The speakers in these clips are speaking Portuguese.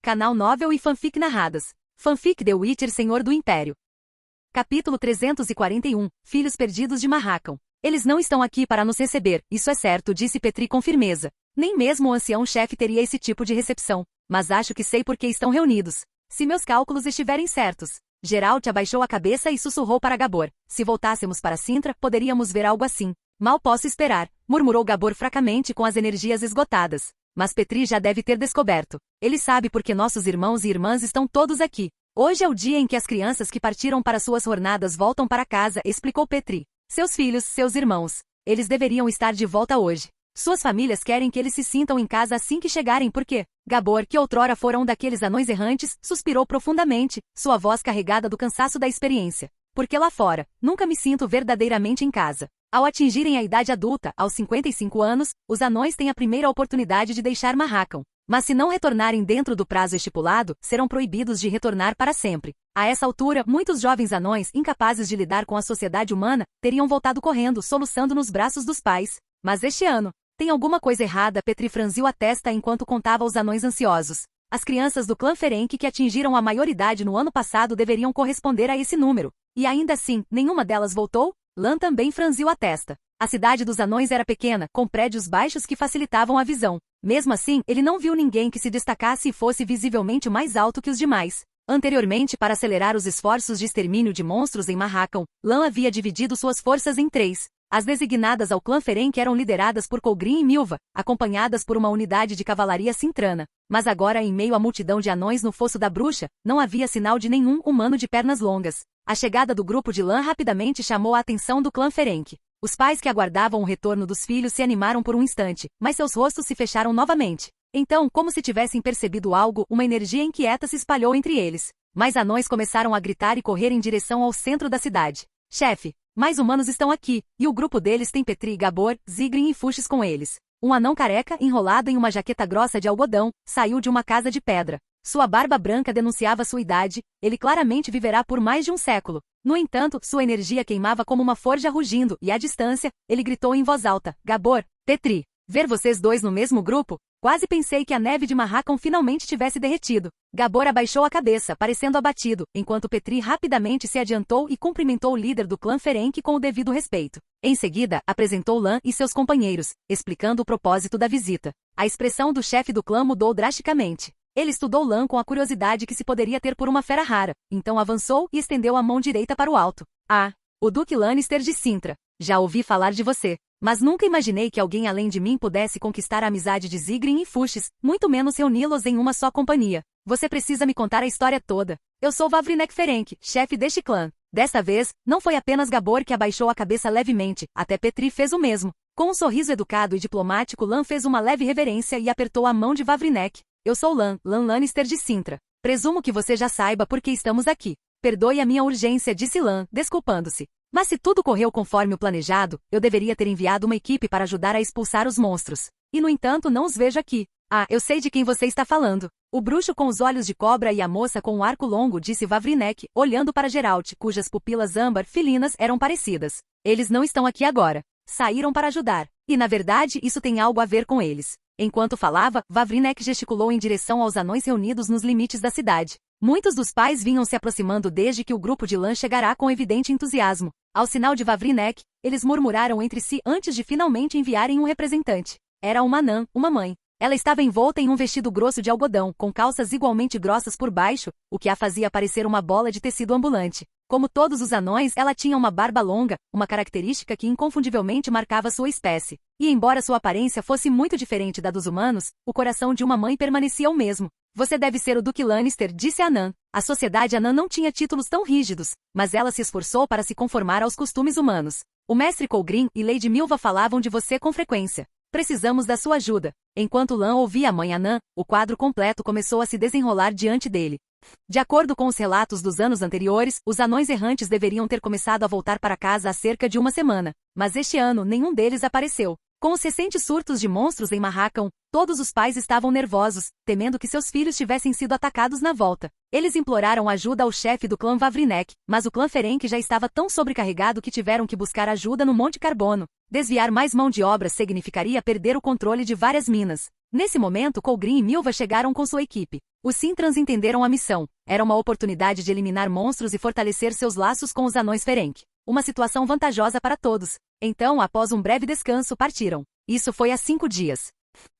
Canal Novel e Fanfic Narradas. Fanfic The Witcher Senhor do Império. Capítulo 341. Filhos perdidos de Marrakon. Eles não estão aqui para nos receber, isso é certo, disse Petri com firmeza. Nem mesmo o ancião-chefe teria esse tipo de recepção. Mas acho que sei por que estão reunidos. Se meus cálculos estiverem certos. Geralt abaixou a cabeça e sussurrou para Gabor. Se voltássemos para Cintra, poderíamos ver algo assim. Mal posso esperar, murmurou Gabor fracamente com as energias esgotadas. Mas Petri já deve ter descoberto. Ele sabe porque nossos irmãos e irmãs estão todos aqui. Hoje é o dia em que as crianças que partiram para suas jornadas voltam para casa, explicou Petri. Seus filhos, seus irmãos. Eles deveriam estar de volta hoje. Suas famílias querem que eles se sintam em casa assim que chegarem porque Gabor, que outrora fora um daqueles anões errantes, suspirou profundamente, sua voz carregada do cansaço da experiência. Porque lá fora, nunca me sinto verdadeiramente em casa. Ao atingirem a idade adulta, aos 55 anos, os anões têm a primeira oportunidade de deixar Marrakon. Mas se não retornarem dentro do prazo estipulado, serão proibidos de retornar para sempre. A essa altura, muitos jovens anões, incapazes de lidar com a sociedade humana, teriam voltado correndo, soluçando nos braços dos pais. Mas este ano, tem alguma coisa errada, Petri franziu a testa enquanto contava os anões ansiosos. As crianças do clã Ferenc que atingiram a maioridade no ano passado deveriam corresponder a esse número. E ainda assim, nenhuma delas voltou? Lan também franziu a testa. A cidade dos anões era pequena, com prédios baixos que facilitavam a visão. Mesmo assim, ele não viu ninguém que se destacasse e fosse visivelmente mais alto que os demais. Anteriormente, para acelerar os esforços de extermínio de monstros em Marrakon, Lan havia dividido suas forças em 3. As designadas ao clã Ferenc eram lideradas por Colgrin e Milva, acompanhadas por uma unidade de cavalaria cintrana. Mas agora, em meio à multidão de anões no Fosso da Bruxa, não havia sinal de nenhum humano de pernas longas. A chegada do grupo de Lan rapidamente chamou a atenção do clã Ferenc. Os pais que aguardavam o retorno dos filhos se animaram por um instante, mas seus rostos se fecharam novamente. Então, como se tivessem percebido algo, uma energia inquieta se espalhou entre eles. Mais anões começaram a gritar e correr em direção ao centro da cidade. Chefe, mais humanos estão aqui, e o grupo deles tem Petri, Gabor, Zigrin e Fuxes com eles. Um anão careca, enrolado em uma jaqueta grossa de algodão, saiu de uma casa de pedra. Sua barba branca denunciava sua idade, ele claramente viverá por mais de um século. No entanto, sua energia queimava como uma forja rugindo, e à distância, ele gritou em voz alta, Gabor, Petri, ver vocês dois no mesmo grupo? Quase pensei que a neve de Marrakon finalmente tivesse derretido. Gabor abaixou a cabeça, parecendo abatido, enquanto Petri rapidamente se adiantou e cumprimentou o líder do clã Ferenc com o devido respeito. Em seguida, apresentou Lan e seus companheiros, explicando o propósito da visita. A expressão do chefe do clã mudou drasticamente. Ele estudou Lan com a curiosidade que se poderia ter por uma fera rara, então avançou e estendeu a mão direita para o alto. Ah, o Duque Lannister de Cintra. Já ouvi falar de você, mas nunca imaginei que alguém além de mim pudesse conquistar a amizade de Zigrin e Fuxes, muito menos reuni-los em uma só companhia. Você precisa me contar a história toda. Eu sou Vavrinek Ferenc, chefe deste clã. Desta vez, não foi apenas Gabor que abaixou a cabeça levemente, até Petri fez o mesmo. Com um sorriso educado e diplomático, Lan fez uma leve reverência e apertou a mão de Vavrinek. Eu sou Lan Lannister de Cintra. Presumo que você já saiba por que estamos aqui. Perdoe a minha urgência, disse Lan, desculpando-se. Mas se tudo correu conforme o planejado, eu deveria ter enviado uma equipe para ajudar a expulsar os monstros. E no entanto não os vejo aqui. Ah, eu sei de quem você está falando. O bruxo com os olhos de cobra e a moça com o arco longo, disse Vavrinek, olhando para Geralt, cujas pupilas âmbar filinas eram parecidas. Eles não estão aqui agora. Saíram para ajudar. E na verdade isso tem algo a ver com eles. Enquanto falava, Vavrinek gesticulou em direção aos anões reunidos nos limites da cidade. Muitos dos pais vinham se aproximando desde que o grupo de Lan chegará com evidente entusiasmo. Ao sinal de Vavrinek, eles murmuraram entre si antes de finalmente enviarem um representante. Era uma anã, uma mãe. Ela estava envolta em um vestido grosso de algodão, com calças igualmente grossas por baixo, o que a fazia parecer uma bola de tecido ambulante. Como todos os anões, ela tinha uma barba longa, uma característica que inconfundivelmente marcava sua espécie. E embora sua aparência fosse muito diferente da dos humanos, o coração de uma mãe permanecia o mesmo. Você deve ser o Duque Lannister, disse a anã. A sociedade anã não tinha títulos tão rígidos, mas ela se esforçou para se conformar aos costumes humanos. O mestre Colgrin e Lady Milva falavam de você com frequência. Precisamos da sua ajuda. Enquanto Lan ouvia a mãe anã, o quadro completo começou a se desenrolar diante dele. De acordo com os relatos dos anos anteriores, os anões errantes deveriam ter começado a voltar para casa há cerca de uma semana. Mas este ano nenhum deles apareceu. Com os recentes surtos de monstros em Marracão, todos os pais estavam nervosos, temendo que seus filhos tivessem sido atacados na volta. Eles imploraram ajuda ao chefe do clã Vavrinek, mas o clã Ferenc já estava tão sobrecarregado que tiveram que buscar ajuda no Monte Carbono. Desviar mais mão de obra significaria perder o controle de várias minas. Nesse momento, Colgrim e Milva chegaram com sua equipe. Os Cintrans entenderam a missão. Era uma oportunidade de eliminar monstros e fortalecer seus laços com os anões Ferenc. Uma situação vantajosa para todos. Então, após um breve descanso, partiram. Isso foi há 5 dias.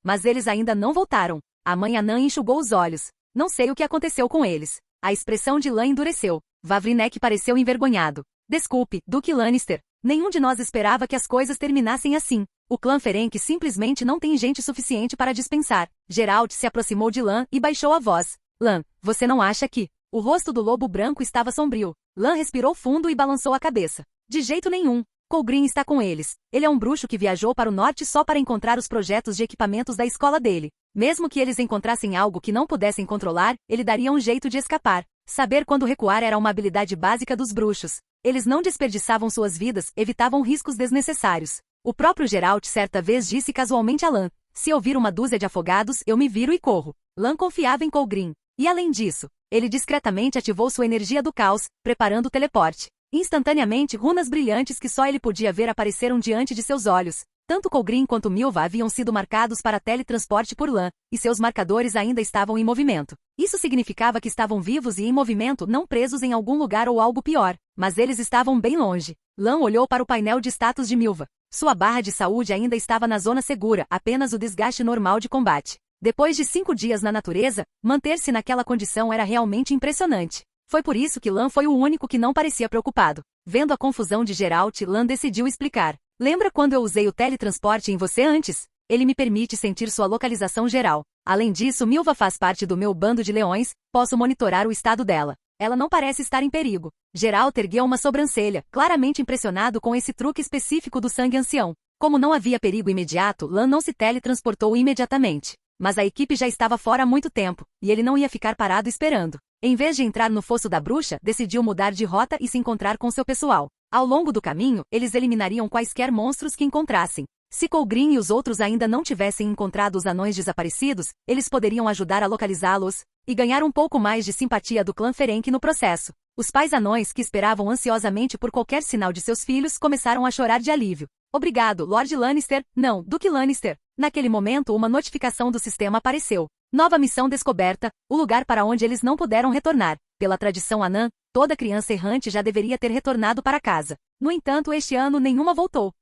Mas eles ainda não voltaram. A mãe Anã enxugou os olhos. Não sei o que aconteceu com eles. A expressão de Lan endureceu. Vavrinek pareceu envergonhado. Desculpe, Duque Lannister. Nenhum de nós esperava que as coisas terminassem assim. O clã Ferenc simplesmente não tem gente suficiente para dispensar. Geralt se aproximou de Lan e baixou a voz. Lan, você não acha que... O rosto do lobo branco estava sombrio. Lan respirou fundo e balançou a cabeça. De jeito nenhum. Colgrim está com eles. Ele é um bruxo que viajou para o norte só para encontrar os projetos de equipamentos da escola dele. Mesmo que eles encontrassem algo que não pudessem controlar, ele daria um jeito de escapar. Saber quando recuar era uma habilidade básica dos bruxos. Eles não desperdiçavam suas vidas, evitavam riscos desnecessários. O próprio Geralt certa vez disse casualmente a Lan: se eu vir uma dúzia de afogados, eu me viro e corro. Lan confiava em Colgrim. E além disso, ele discretamente ativou sua energia do caos, preparando o teleporte. Instantaneamente, runas brilhantes que só ele podia ver apareceram diante de seus olhos. Tanto Colgrim quanto Milva haviam sido marcados para teletransporte por Lan, e seus marcadores ainda estavam em movimento. Isso significava que estavam vivos e em movimento, não presos em algum lugar ou algo pior. Mas eles estavam bem longe. Lan olhou para o painel de status de Milva. Sua barra de saúde ainda estava na zona segura, apenas o desgaste normal de combate. Depois de 5 dias na natureza, manter-se naquela condição era realmente impressionante. Foi por isso que Lan foi o único que não parecia preocupado. Vendo a confusão de Geralt, Lan decidiu explicar. Lembra quando eu usei o teletransporte em você antes? Ele me permite sentir sua localização geral. Além disso, Milva faz parte do meu bando de leões, posso monitorar o estado dela. Ela não parece estar em perigo. Geralt ergueu uma sobrancelha, claramente impressionado com esse truque específico do sangue ancião. Como não havia perigo imediato, Lan não se teletransportou imediatamente. Mas a equipe já estava fora há muito tempo, e ele não ia ficar parado esperando. Em vez de entrar no fosso da bruxa, decidiu mudar de rota e se encontrar com seu pessoal. Ao longo do caminho, eles eliminariam quaisquer monstros que encontrassem. Se Colgrim e os outros ainda não tivessem encontrado os anões desaparecidos, eles poderiam ajudar a localizá-los e ganhar um pouco mais de simpatia do clã Ferenc no processo. Os pais anões, que esperavam ansiosamente por qualquer sinal de seus filhos, começaram a chorar de alívio. Obrigado, Lord Lannister. Não, Duque Lannister. Naquele momento, uma notificação do sistema apareceu. Nova missão descoberta, o lugar para onde eles não puderam retornar. Pela tradição anã, toda criança errante já deveria ter retornado para casa. No entanto, este ano nenhuma voltou.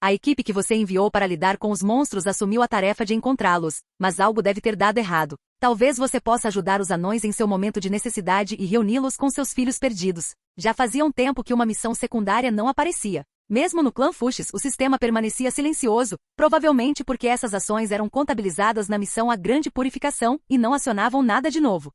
A equipe que você enviou para lidar com os monstros assumiu a tarefa de encontrá-los, mas algo deve ter dado errado. Talvez você possa ajudar os anões em seu momento de necessidade e reuni-los com seus filhos perdidos. Já fazia um tempo que uma missão secundária não aparecia. Mesmo no clã Fuxes, o sistema permanecia silencioso, provavelmente porque essas ações eram contabilizadas na missão A Grande Purificação e não acionavam nada de novo.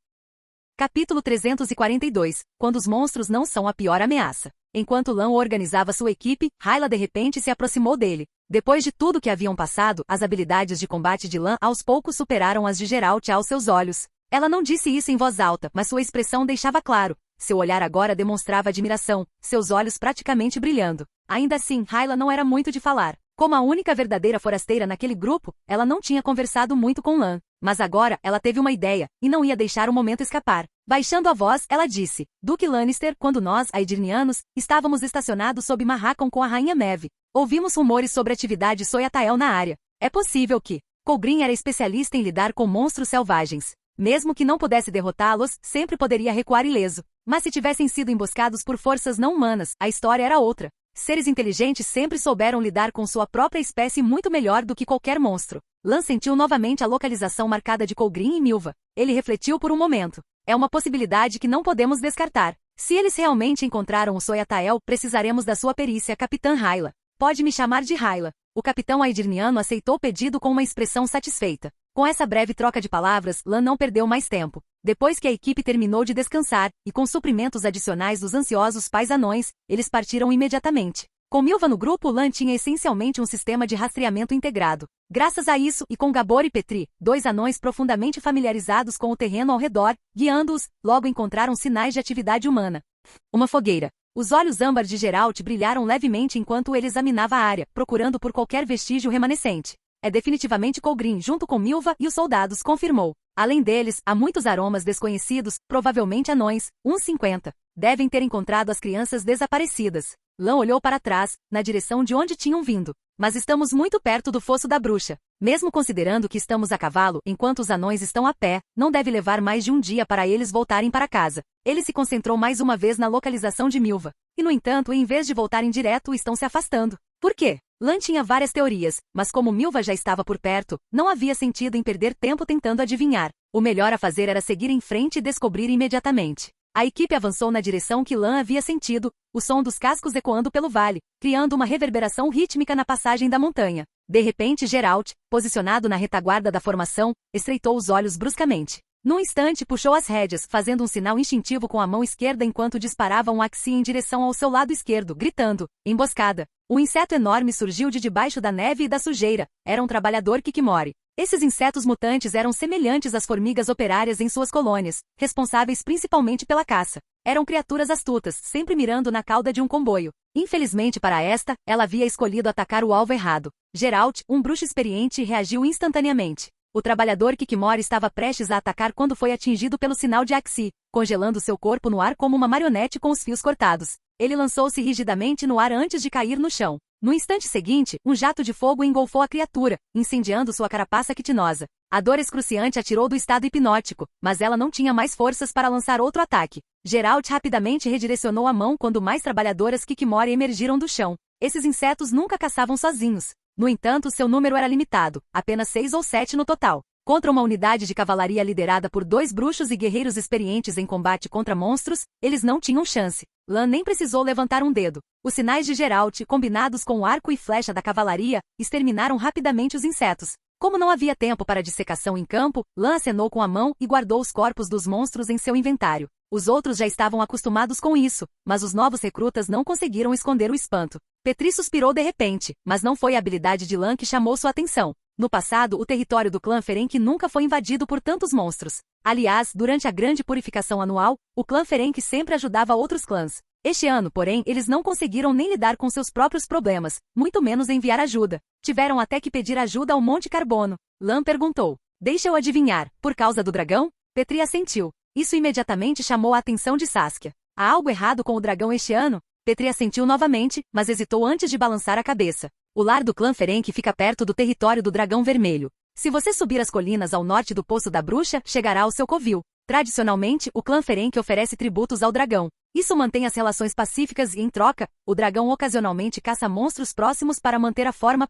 Capítulo 342. Quando os monstros não são a pior ameaça. Enquanto Lan organizava sua equipe, Hyla de repente se aproximou dele. Depois de tudo que haviam passado, as habilidades de combate de Lan aos poucos superaram as de Geralt aos seus olhos. Ela não disse isso em voz alta, mas sua expressão deixava claro. Seu olhar agora demonstrava admiração, seus olhos praticamente brilhando. Ainda assim, Hyla não era muito de falar. Como a única verdadeira forasteira naquele grupo, ela não tinha conversado muito com Lan. Mas agora, ela teve uma ideia, e não ia deixar o momento escapar. Baixando a voz, ela disse: Duque Lannister, quando nós, Aedirnianos, estávamos estacionados sob Marracão com a Rainha Maeve, ouvimos rumores sobre atividade Soyatael na área. É possível que Colgrim era especialista em lidar com monstros selvagens. Mesmo que não pudesse derrotá-los, sempre poderia recuar ileso. Mas se tivessem sido emboscados por forças não humanas, a história era outra. Seres inteligentes sempre souberam lidar com sua própria espécie muito melhor do que qualquer monstro. Lan sentiu novamente a localização marcada de Colgrim e Milva. Ele refletiu por um momento. É uma possibilidade que não podemos descartar. Se eles realmente encontraram o Soyatael, precisaremos da sua perícia, Capitã Hyla. Pode me chamar de Hyla. O capitão Aedirniano aceitou o pedido com uma expressão satisfeita. Com essa breve troca de palavras, Lan não perdeu mais tempo. Depois que a equipe terminou de descansar, e com suprimentos adicionais dos ansiosos pais anões, eles partiram imediatamente. Com Milva no grupo, Lan tinha essencialmente um sistema de rastreamento integrado. Graças a isso, e com Gabor e Petri, 2 anões profundamente familiarizados com o terreno ao redor, guiando-os, logo encontraram sinais de atividade humana. Uma fogueira. Os olhos âmbar de Geralt brilharam levemente enquanto ele examinava a área, procurando por qualquer vestígio remanescente. É definitivamente Colgrin junto com Milva e os soldados, confirmou. Além deles, há muitos aromas desconhecidos, provavelmente anões, uns 50. Devem ter encontrado as crianças desaparecidas. Lan olhou para trás, na direção de onde tinham vindo. Mas estamos muito perto do fosso da bruxa. Mesmo considerando que estamos a cavalo, enquanto os anões estão a pé, não deve levar mais de um dia para eles voltarem para casa. Ele se concentrou mais uma vez na localização de Milva. E no entanto, em vez de voltarem direto, estão se afastando. Por quê? Lan tinha várias teorias, mas como Milva já estava por perto, não havia sentido em perder tempo tentando adivinhar. O melhor a fazer era seguir em frente e descobrir imediatamente. A equipe avançou na direção que Lan havia sentido, o som dos cascos ecoando pelo vale, criando uma reverberação rítmica na passagem da montanha. De repente Geralt, posicionado na retaguarda da formação, estreitou os olhos bruscamente. Num instante puxou as rédeas, fazendo um sinal instintivo com a mão esquerda enquanto disparava um axi em direção ao seu lado esquerdo, gritando, emboscada. Um inseto enorme surgiu de debaixo da neve e da sujeira. Era um trabalhador Kikimori. Esses insetos mutantes eram semelhantes às formigas operárias em suas colônias, responsáveis principalmente pela caça. Eram criaturas astutas, sempre mirando na cauda de um comboio. Infelizmente para esta, ela havia escolhido atacar o alvo errado. Geralt, um bruxo experiente, reagiu instantaneamente. O trabalhador Kikimori estava prestes a atacar quando foi atingido pelo sinal de Axi, congelando seu corpo no ar como uma marionete com os fios cortados. Ele lançou-se rigidamente no ar antes de cair no chão. No instante seguinte, um jato de fogo engolfou a criatura, incendiando sua carapaça quitinosa. A dor excruciante a tirou do estado hipnótico, mas ela não tinha mais forças para lançar outro ataque. Geralt rapidamente redirecionou a mão quando mais trabalhadoras Kikimori emergiram do chão. Esses insetos nunca caçavam sozinhos. No entanto, seu número era limitado, apenas 6 ou 7 no total. Contra uma unidade de cavalaria liderada por 2 bruxos e guerreiros experientes em combate contra monstros, eles não tinham chance. Lan nem precisou levantar um dedo. Os sinais de Geralt, combinados com o arco e flecha da cavalaria, exterminaram rapidamente os insetos. Como não havia tempo para dissecação em campo, Lan acenou com a mão e guardou os corpos dos monstros em seu inventário. Os outros já estavam acostumados com isso, mas os novos recrutas não conseguiram esconder o espanto. Petri suspirou de repente, mas não foi a habilidade de Lan que chamou sua atenção. No passado, o território do clã Ferenc nunca foi invadido por tantos monstros. Aliás, durante a grande purificação anual, o clã Ferenc sempre ajudava outros clãs. Este ano, porém, eles não conseguiram nem lidar com seus próprios problemas, muito menos enviar ajuda. Tiveram até que pedir ajuda ao Monte Carbono. Lan perguntou. Deixa eu adivinhar, por causa do dragão? Petri assentiu. Isso imediatamente chamou a atenção de Saskia. Há algo errado com o dragão este ano? Petri assentiu novamente, mas hesitou antes de balançar a cabeça. O lar do clã Ferenc fica perto do território do Dragão Vermelho. Se você subir as colinas ao norte do Poço da Bruxa, chegará ao seu covil. Tradicionalmente, o clã Ferenc oferece tributos ao dragão. Isso mantém as relações pacíficas e, em troca, o dragão ocasionalmente caça monstros próximos para manter a forma.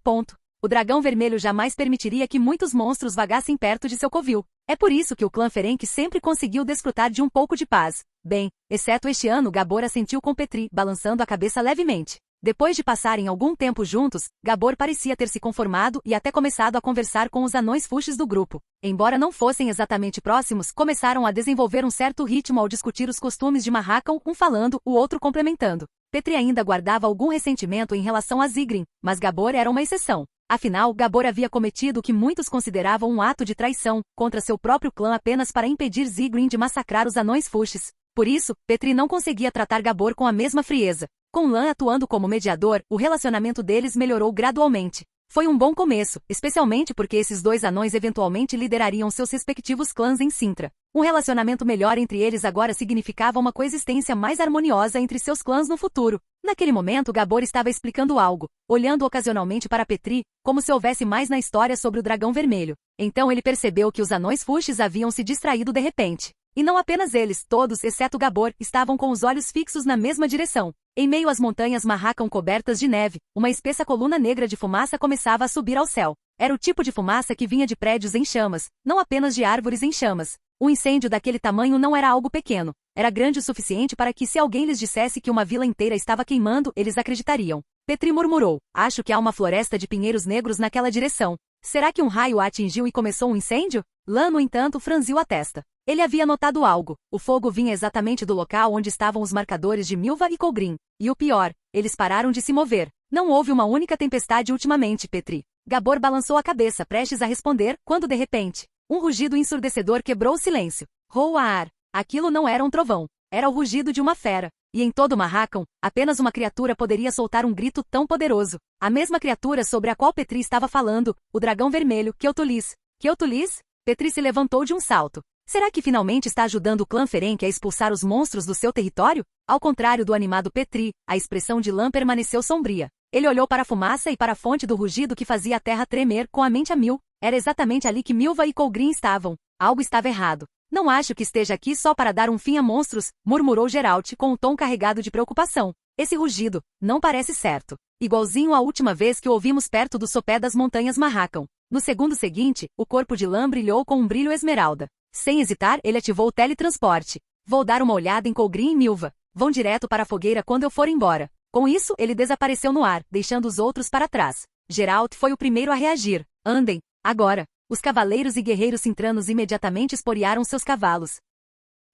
O Dragão Vermelho jamais permitiria que muitos monstros vagassem perto de seu covil. É por isso que o clã Ferenc sempre conseguiu desfrutar de um pouco de paz. Bem, exceto este ano, Gabor assentiu com Petri, balançando a cabeça levemente. Depois de passarem algum tempo juntos, Gabor parecia ter se conformado e até começado a conversar com os anões fuxes do grupo. Embora não fossem exatamente próximos, começaram a desenvolver um certo ritmo ao discutir os costumes de Marrakon, um falando, o outro complementando. Petri ainda guardava algum ressentimento em relação a Zigrin, mas Gabor era uma exceção. Afinal, Gabor havia cometido o que muitos consideravam um ato de traição, contra seu próprio clã apenas para impedir Zigrin de massacrar os anões fuxes. Por isso, Petri não conseguia tratar Gabor com a mesma frieza. Com Lan atuando como mediador, o relacionamento deles melhorou gradualmente. Foi um bom começo, especialmente porque esses dois anões eventualmente liderariam seus respectivos clãs em Cintra. Um relacionamento melhor entre eles agora significava uma coexistência mais harmoniosa entre seus clãs no futuro. Naquele momento, Gabor estava explicando algo, olhando ocasionalmente para Petri, como se houvesse mais na história sobre o Dragão Vermelho. Então ele percebeu que os anões fuxes haviam se distraído de repente. E não apenas eles, todos, exceto Gabor, estavam com os olhos fixos na mesma direção. Em meio às montanhas Marrakon cobertas de neve, uma espessa coluna negra de fumaça começava a subir ao céu. Era o tipo de fumaça que vinha de prédios em chamas, não apenas de árvores em chamas. Um incêndio daquele tamanho não era algo pequeno. Era grande o suficiente para que se alguém lhes dissesse que uma vila inteira estava queimando, eles acreditariam. Petri murmurou. Acho que há uma floresta de pinheiros negros naquela direção. Será que um raio a atingiu e começou um incêndio? Lan, no entanto, franziu a testa. Ele havia notado algo. O fogo vinha exatamente do local onde estavam os marcadores de Milva e Colgrin. E o pior, eles pararam de se mover. Não houve uma única tempestade ultimamente, Petri. Gabor balançou a cabeça, prestes a responder, quando de repente, um rugido ensurdecedor quebrou o silêncio. Roar! Aquilo não era um trovão. Era o rugido de uma fera. E em todo Marracão, apenas uma criatura poderia soltar um grito tão poderoso. A mesma criatura sobre a qual Petri estava falando, o dragão vermelho, Keutulis. Keutulis? Petri se levantou de um salto. Será que finalmente está ajudando o clã Ferenc a expulsar os monstros do seu território? Ao contrário do animado Petri, a expressão de Lan permaneceu sombria. Ele olhou para a fumaça e para a fonte do rugido que fazia a terra tremer com a mente a mil. Era exatamente ali que Milva e Colgrin estavam. Algo estava errado. Não acho que esteja aqui só para dar um fim a monstros, murmurou Geralt com um tom carregado de preocupação. Esse rugido não parece certo. Igualzinho à última vez que o ouvimos perto do sopé das montanhas Marracão. No segundo seguinte, o corpo de Lan brilhou com um brilho esmeralda. Sem hesitar, ele ativou o teletransporte. Vou dar uma olhada em Colgrin e Milva. Vão direto para a fogueira quando eu for embora. Com isso, ele desapareceu no ar, deixando os outros para trás. Geralt foi o primeiro a reagir. Andem, agora. Os cavaleiros e guerreiros cintranos imediatamente esporearam seus cavalos.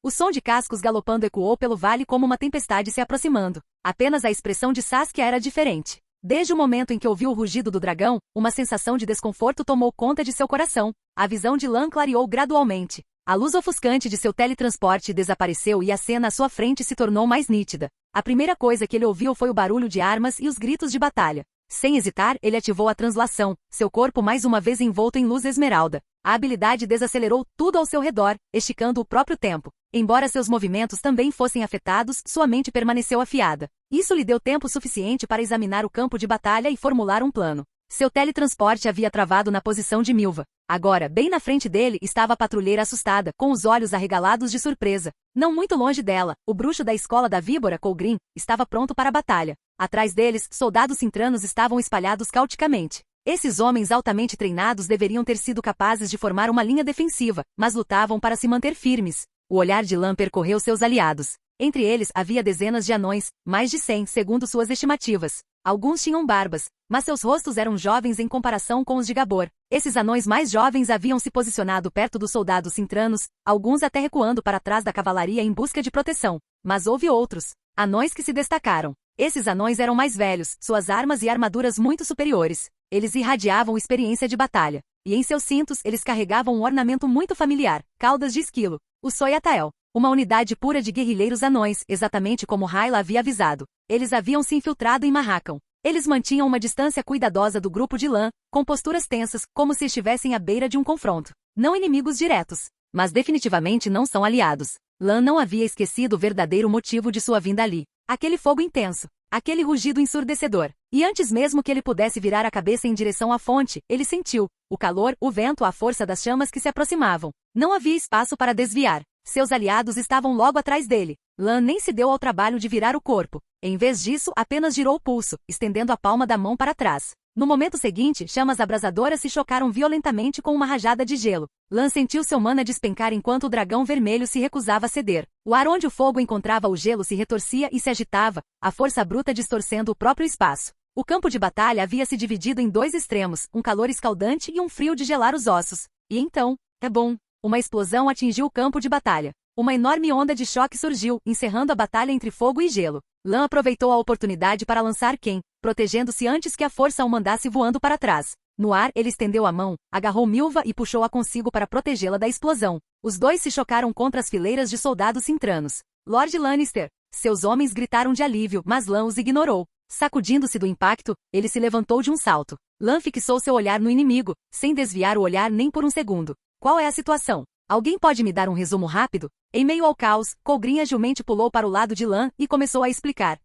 O som de cascos galopando ecoou pelo vale como uma tempestade se aproximando. Apenas a expressão de Saskia era diferente. Desde o momento em que ouviu o rugido do dragão, uma sensação de desconforto tomou conta de seu coração. A visão de Lan clareou gradualmente. A luz ofuscante de seu teletransporte desapareceu e a cena à sua frente se tornou mais nítida. A primeira coisa que ele ouviu foi o barulho de armas e os gritos de batalha. Sem hesitar, ele ativou a translação, seu corpo mais uma vez envolto em luz esmeralda. A habilidade desacelerou tudo ao seu redor, esticando o próprio tempo. Embora seus movimentos também fossem afetados, sua mente permaneceu afiada. Isso lhe deu tempo suficiente para examinar o campo de batalha e formular um plano. Seu teletransporte havia travado na posição de Milva. Agora, bem na frente dele, estava a patrulheira assustada, com os olhos arregalados de surpresa. Não muito longe dela, o bruxo da escola da víbora, Colgrin, estava pronto para a batalha. Atrás deles, soldados cintranos estavam espalhados caoticamente. Esses homens altamente treinados deveriam ter sido capazes de formar uma linha defensiva, mas lutavam para se manter firmes. O olhar de Lan percorreu seus aliados. Entre eles havia dezenas de anões, mais de 100 segundo suas estimativas. Alguns tinham barbas, mas seus rostos eram jovens em comparação com os de Gabor. Esses anões mais jovens haviam se posicionado perto dos soldados cintranos, alguns até recuando para trás da cavalaria em busca de proteção. Mas houve outros, anões que se destacaram. Esses anões eram mais velhos, suas armas e armaduras muito superiores. Eles irradiavam experiência de batalha. E em seus cintos eles carregavam um ornamento muito familiar, caudas de esquilo. O Soyatael. Uma unidade pura de guerrilheiros anões, exatamente como Hyla havia avisado. Eles haviam se infiltrado em Marracão. Eles mantinham uma distância cuidadosa do grupo de Lan, com posturas tensas, como se estivessem à beira de um confronto. Não inimigos diretos, mas definitivamente não são aliados. Lan não havia esquecido o verdadeiro motivo de sua vinda ali. Aquele fogo intenso, aquele rugido ensurdecedor. E antes mesmo que ele pudesse virar a cabeça em direção à fonte, ele sentiu o calor, o vento, a força das chamas que se aproximavam. Não havia espaço para desviar. Seus aliados estavam logo atrás dele. Lan nem se deu ao trabalho de virar o corpo. Em vez disso, apenas girou o pulso, estendendo a palma da mão para trás. No momento seguinte, chamas abrasadoras se chocaram violentamente com uma rajada de gelo. Lan sentiu seu mana despencar enquanto o dragão vermelho se recusava a ceder. O ar onde o fogo encontrava o gelo se retorcia e se agitava, a força bruta distorcendo o próprio espaço. O campo de batalha havia se dividido em dois extremos, um calor escaldante e um frio de gelar os ossos. E então, é bom. Uma explosão atingiu o campo de batalha. Uma enorme onda de choque surgiu, encerrando a batalha entre fogo e gelo. Lan aproveitou a oportunidade para lançar Ken, protegendo-se antes que a força o mandasse voando para trás. No ar, ele estendeu a mão, agarrou Milva e puxou-a consigo para protegê-la da explosão. Os dois se chocaram contra as fileiras de soldados cintranos. Lord Lannister! Seus homens gritaram de alívio, mas Lan os ignorou. Sacudindo-se do impacto, ele se levantou de um salto. Lan fixou seu olhar no inimigo, sem desviar o olhar nem por um segundo. Qual é a situação? Alguém pode me dar um resumo rápido? Em meio ao caos, Colgrin agilmente pulou para o lado de Lan e começou a explicar.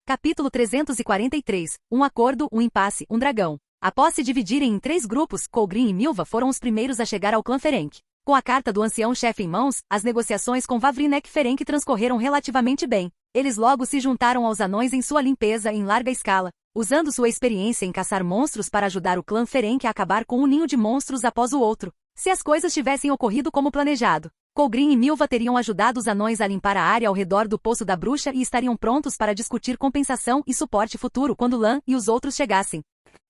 Capítulo 343. Um acordo, um impasse, um dragão. Após se dividirem em 3 grupos, Colgrin e Milva foram os primeiros a chegar ao clã Ferenc. Com a carta do ancião-chefe em mãos, as negociações com Vavrinek Ferenc transcorreram relativamente bem. Eles logo se juntaram aos anões em sua limpeza em larga escala, usando sua experiência em caçar monstros para ajudar o clã Ferenc a acabar com um ninho de monstros após o outro. Se as coisas tivessem ocorrido como planejado, Colgrin e Milva teriam ajudado os anões a limpar a área ao redor do Poço da Bruxa e estariam prontos para discutir compensação e suporte futuro quando Lan e os outros chegassem.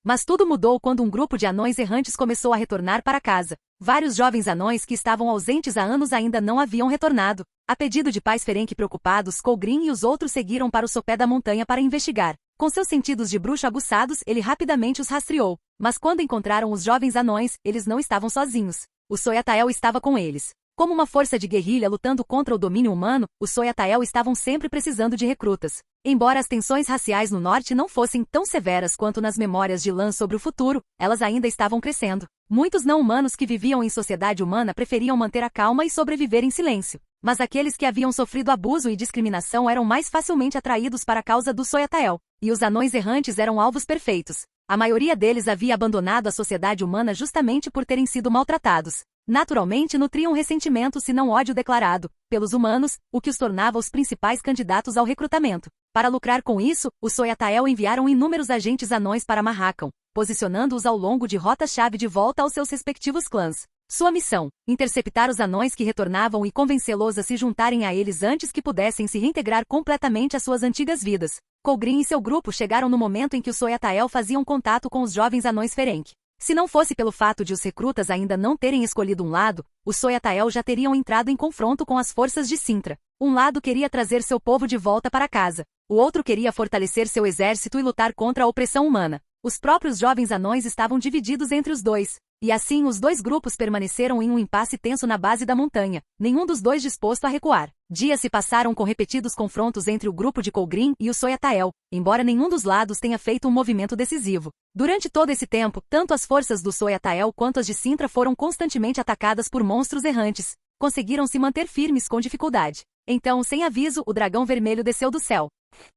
Mas tudo mudou quando um grupo de anões errantes começou a retornar para casa. Vários jovens anões que estavam ausentes há anos ainda não haviam retornado. A pedido de pais Ferenc preocupados, Colgrin e os outros seguiram para o sopé da montanha para investigar. Com seus sentidos de bruxo aguçados, ele rapidamente os rastreou. Mas quando encontraram os jovens anões, eles não estavam sozinhos. O Soyatael estava com eles. Como uma força de guerrilha lutando contra o domínio humano, os Soyatael estavam sempre precisando de recrutas. Embora as tensões raciais no norte não fossem tão severas quanto nas memórias de Lan sobre o futuro, elas ainda estavam crescendo. Muitos não-humanos que viviam em sociedade humana preferiam manter a calma e sobreviver em silêncio. Mas aqueles que haviam sofrido abuso e discriminação eram mais facilmente atraídos para a causa dos Soyatael. E os anões errantes eram alvos perfeitos. A maioria deles havia abandonado a sociedade humana justamente por terem sido maltratados. Naturalmente nutriam ressentimento, se não ódio declarado, pelos humanos, o que os tornava os principais candidatos ao recrutamento. Para lucrar com isso, os Soyatael enviaram inúmeros agentes anões para Marracão, posicionando-os ao longo de rota-chave de volta aos seus respectivos clãs. Sua missão: interceptar os anões que retornavam e convencê-los a se juntarem a eles antes que pudessem se reintegrar completamente às suas antigas vidas. Colgrim e seu grupo chegaram no momento em que os Soyatael faziam contato com os jovens anões Ferenc. Se não fosse pelo fato de os recrutas ainda não terem escolhido um lado, os Soyatael já teriam entrado em confronto com as forças de Cintra. Um lado queria trazer seu povo de volta para casa. O outro queria fortalecer seu exército e lutar contra a opressão humana. Os próprios jovens anões estavam divididos entre os dois. E assim os dois grupos permaneceram em um impasse tenso na base da montanha, nenhum dos dois disposto a recuar. Dias se passaram com repetidos confrontos entre o grupo de Colgrim e os Soyatael, embora nenhum dos lados tenha feito um movimento decisivo. Durante todo esse tempo, tanto as forças do Soyatael quanto as de Cintra foram constantemente atacadas por monstros errantes. Conseguiram se manter firmes com dificuldade. Então, sem aviso, o dragão vermelho desceu do céu.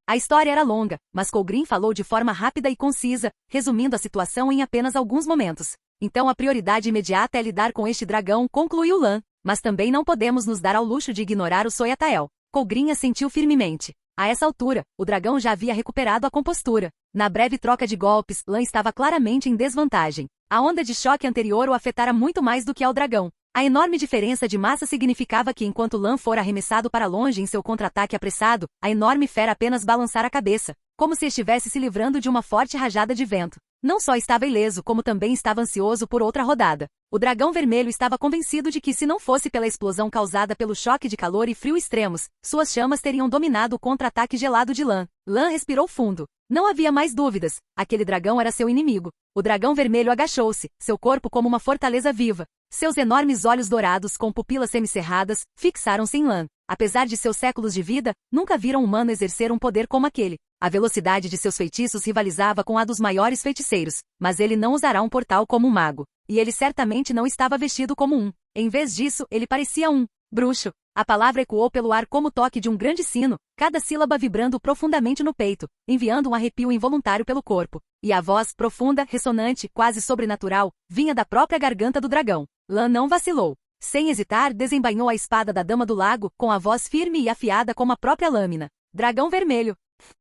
A história era longa, mas Colgrim falou de forma rápida e concisa, resumindo a situação em apenas alguns momentos. Então a prioridade imediata é lidar com este dragão, concluiu Lan. Mas também não podemos nos dar ao luxo de ignorar o Soyatael. Colgrim assentiu firmemente. A essa altura, o dragão já havia recuperado a compostura. Na breve troca de golpes, Lan estava claramente em desvantagem. A onda de choque anterior o afetara muito mais do que ao dragão. A enorme diferença de massa significava que enquanto Lan fora arremessado para longe em seu contra-ataque apressado, a enorme fera apenas balançara a cabeça, como se estivesse se livrando de uma forte rajada de vento. Não só estava ileso, como também estava ansioso por outra rodada. O dragão vermelho estava convencido de que, se não fosse pela explosão causada pelo choque de calor e frio extremos, suas chamas teriam dominado o contra-ataque gelado de Lan. Lan respirou fundo. Não havia mais dúvidas. Aquele dragão era seu inimigo. O dragão vermelho agachou-se, seu corpo como uma fortaleza viva. Seus enormes olhos dourados, com pupilas semicerradas, fixaram-se em Lan. Apesar de seus séculos de vida, nunca viram um humano exercer um poder como aquele. A velocidade de seus feitiços rivalizava com a dos maiores feiticeiros, mas ele não usará um portal como um mago. E ele certamente não estava vestido como um. Em vez disso, ele parecia um bruxo. A palavra ecoou pelo ar como o toque de um grande sino, cada sílaba vibrando profundamente no peito, enviando um arrepio involuntário pelo corpo. E a voz, profunda, ressonante, quase sobrenatural, vinha da própria garganta do dragão. Lan não vacilou. Sem hesitar, desembainhou a espada da Dama do Lago, com a voz firme e afiada como a própria lâmina. Dragão vermelho.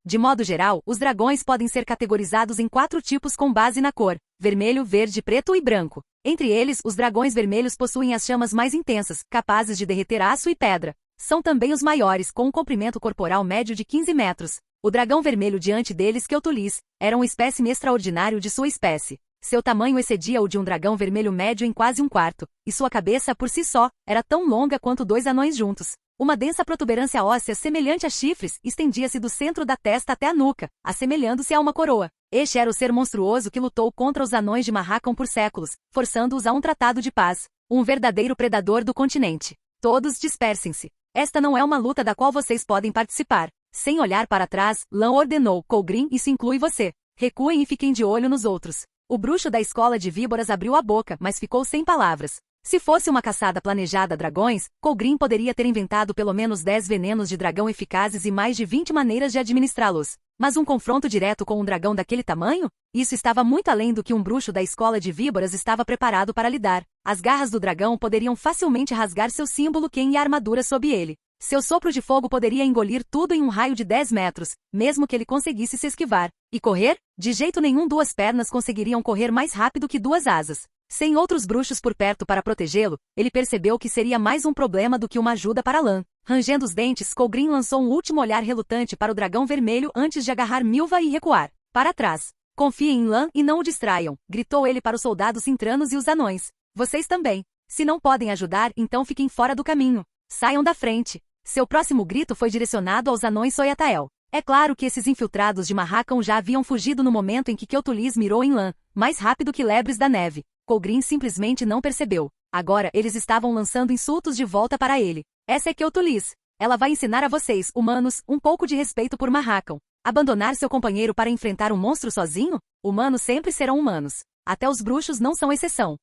De modo geral, os dragões podem ser categorizados em 4 tipos com base na cor: vermelho, verde, preto e branco. Entre eles, os dragões vermelhos possuem as chamas mais intensas, capazes de derreter aço e pedra. São também os maiores, com um comprimento corporal médio de 15 metros. O dragão vermelho diante deles, Keutulis, era um espécime extraordinário de sua espécie. Seu tamanho excedia o de um dragão vermelho médio em quase um quarto, e sua cabeça, por si só, era tão longa quanto 2 anões juntos. Uma densa protuberância óssea semelhante a chifres estendia-se do centro da testa até a nuca, assemelhando-se a uma coroa. Este era o ser monstruoso que lutou contra os anões de Marracão por séculos, forçando-os a um tratado de paz. Um verdadeiro predador do continente. Todos dispersem-se. Esta não é uma luta da qual vocês podem participar. Sem olhar para trás, Lan ordenou: Colgrim, isso inclui você. Recuem e fiquem de olho nos outros. O bruxo da escola de víboras abriu a boca, mas ficou sem palavras. Se fosse uma caçada planejada a dragões, Colgrim poderia ter inventado pelo menos 10 venenos de dragão eficazes e mais de 20 maneiras de administrá-los. Mas um confronto direto com um dragão daquele tamanho? Isso estava muito além do que um bruxo da escola de víboras estava preparado para lidar. As garras do dragão poderiam facilmente rasgar seu símbolo Ken e a armadura sob ele. Seu sopro de fogo poderia engolir tudo em um raio de 10 metros, mesmo que ele conseguisse se esquivar. E correr? De jeito nenhum, 2 pernas conseguiriam correr mais rápido que 2 asas. Sem outros bruxos por perto para protegê-lo, ele percebeu que seria mais um problema do que uma ajuda para Lan. Rangendo os dentes, Colgrim lançou um último olhar relutante para o dragão vermelho antes de agarrar Milva e recuar. Para trás. Confiem em Lan e não o distraiam, gritou ele para os soldados cintranos e os anões. Vocês também. Se não podem ajudar, então fiquem fora do caminho. Saiam da frente. Seu próximo grito foi direcionado aos anões Soyatael. É claro que esses infiltrados de Marracão já haviam fugido no momento em que Keutulis mirou em Lan, mais rápido que lebres da neve. Colgrin simplesmente não percebeu. Agora eles estavam lançando insultos de volta para ele. Essa é Kyoto-Liz. Ela vai ensinar a vocês, humanos, um pouco de respeito por Mahakam. Abandonar seu companheiro para enfrentar um monstro sozinho? Humanos sempre serão humanos. Até os bruxos não são exceção.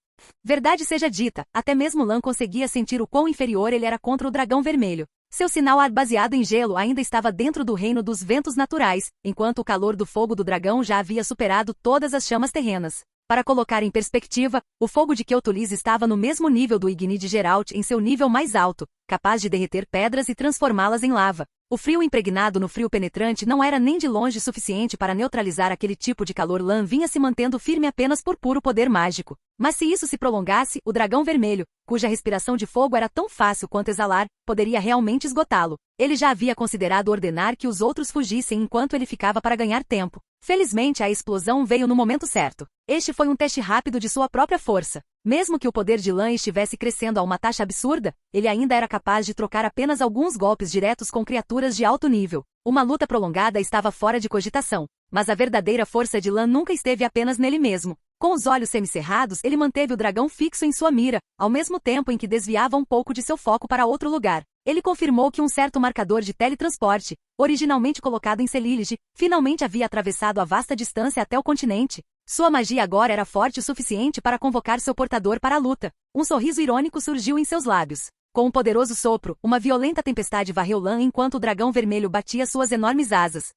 Verdade seja dita, até mesmo Lan conseguia sentir o quão inferior ele era contra o dragão vermelho. Seu sinal ar baseado em gelo ainda estava dentro do reino dos ventos naturais, enquanto o calor do fogo do dragão já havia superado todas as chamas terrenas. Para colocar em perspectiva, o fogo de Kyoto-Liz estava no mesmo nível do Igni de Geralt em seu nível mais alto, capaz de derreter pedras e transformá-las em lava. O frio impregnado no frio penetrante não era nem de longe suficiente para neutralizar aquele tipo de calor. Lan vinha se mantendo firme apenas por puro poder mágico. Mas se isso se prolongasse, o dragão vermelho, cuja respiração de fogo era tão fácil quanto exalar, poderia realmente esgotá-lo. Ele já havia considerado ordenar que os outros fugissem enquanto ele ficava para ganhar tempo. Felizmente a explosão veio no momento certo. Este foi um teste rápido de sua própria força. Mesmo que o poder de Lan estivesse crescendo a uma taxa absurda, ele ainda era capaz de trocar apenas alguns golpes diretos com criaturas de alto nível. Uma luta prolongada estava fora de cogitação. Mas a verdadeira força de Lan nunca esteve apenas nele mesmo. Com os olhos semicerrados, ele manteve o dragão fixo em sua mira, ao mesmo tempo em que desviava um pouco de seu foco para outro lugar. Ele confirmou que um certo marcador de teletransporte, originalmente colocado em Celilege, finalmente havia atravessado a vasta distância até o continente. Sua magia agora era forte o suficiente para convocar seu portador para a luta. Um sorriso irônico surgiu em seus lábios. Com um poderoso sopro, uma violenta tempestade varreu Lan enquanto o dragão vermelho batia suas enormes asas,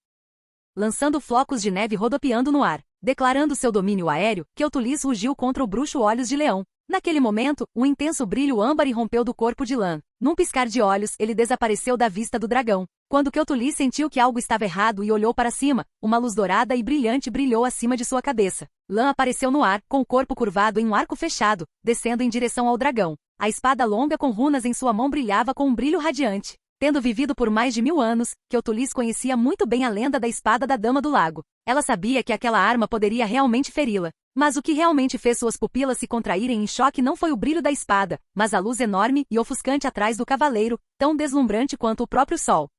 lançando flocos de neve rodopiando no ar. Declarando seu domínio aéreo, Kyoto-Liz rugiu contra o bruxo Olhos de Leão. Naquele momento, um intenso brilho âmbar irrompeu do corpo de Lan. Num piscar de olhos, ele desapareceu da vista do dragão. Quando Kyoto-Liz sentiu que algo estava errado e olhou para cima, uma luz dourada e brilhante brilhou acima de sua cabeça. Lan apareceu no ar, com o corpo curvado em um arco fechado, descendo em direção ao dragão. A espada longa com runas em sua mão brilhava com um brilho radiante. Tendo vivido por mais de 1000 anos, Kyoto-Liz conhecia muito bem a lenda da espada da Dama do Lago. Ela sabia que aquela arma poderia realmente feri-la. Mas o que realmente fez suas pupilas se contraírem em choque não foi o brilho da espada, mas a luz enorme e ofuscante atrás do cavaleiro, tão deslumbrante quanto o próprio sol.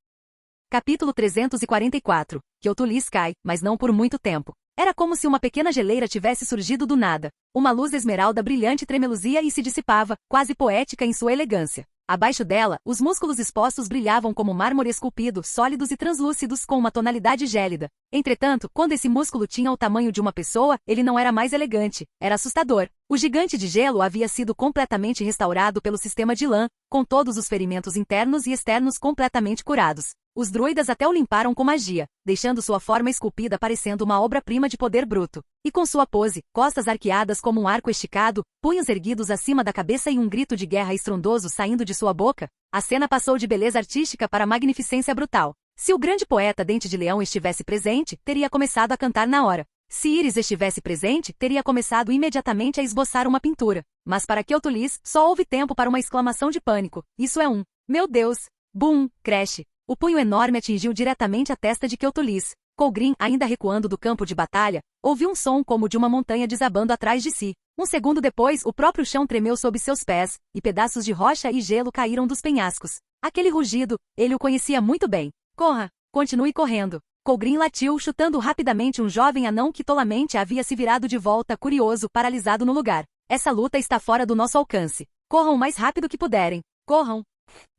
Capítulo 344. Kyoto-Liz cai, mas não por muito tempo. Era como se uma pequena geleira tivesse surgido do nada. Uma luz esmeralda brilhante tremeluzia e se dissipava, quase poética em sua elegância. Abaixo dela, os músculos expostos brilhavam como mármore esculpido, sólidos e translúcidos com uma tonalidade gélida. Entretanto, quando esse músculo tinha o tamanho de uma pessoa, ele não era mais elegante, era assustador. O gigante de gelo havia sido completamente restaurado pelo sistema de Lan, com todos os ferimentos internos e externos completamente curados. Os druidas até o limparam com magia, deixando sua forma esculpida parecendo uma obra-prima de poder bruto. E com sua pose, costas arqueadas como um arco esticado, punhos erguidos acima da cabeça e um grito de guerra estrondoso saindo de sua boca, a cena passou de beleza artística para magnificência brutal. Se o grande poeta Dente de Leão estivesse presente, teria começado a cantar na hora. Se Íris estivesse presente, teria começado imediatamente a esboçar uma pintura. Mas para Kyoto-Liz, só houve tempo para uma exclamação de pânico. Isso é um meu Deus! Boom! Crash! O punho enorme atingiu diretamente a testa de Kyoto-Liz. Colgrin, ainda recuando do campo de batalha, ouviu um som como de uma montanha desabando atrás de si. Um segundo depois, o próprio chão tremeu sob seus pés, e pedaços de rocha e gelo caíram dos penhascos. Aquele rugido, ele o conhecia muito bem. Corra! Continue correndo! Colgrin latiu, chutando rapidamente um jovem anão que tolamente havia se virado de volta, curioso, paralisado no lugar. Essa luta está fora do nosso alcance. Corram o mais rápido que puderem. Corram!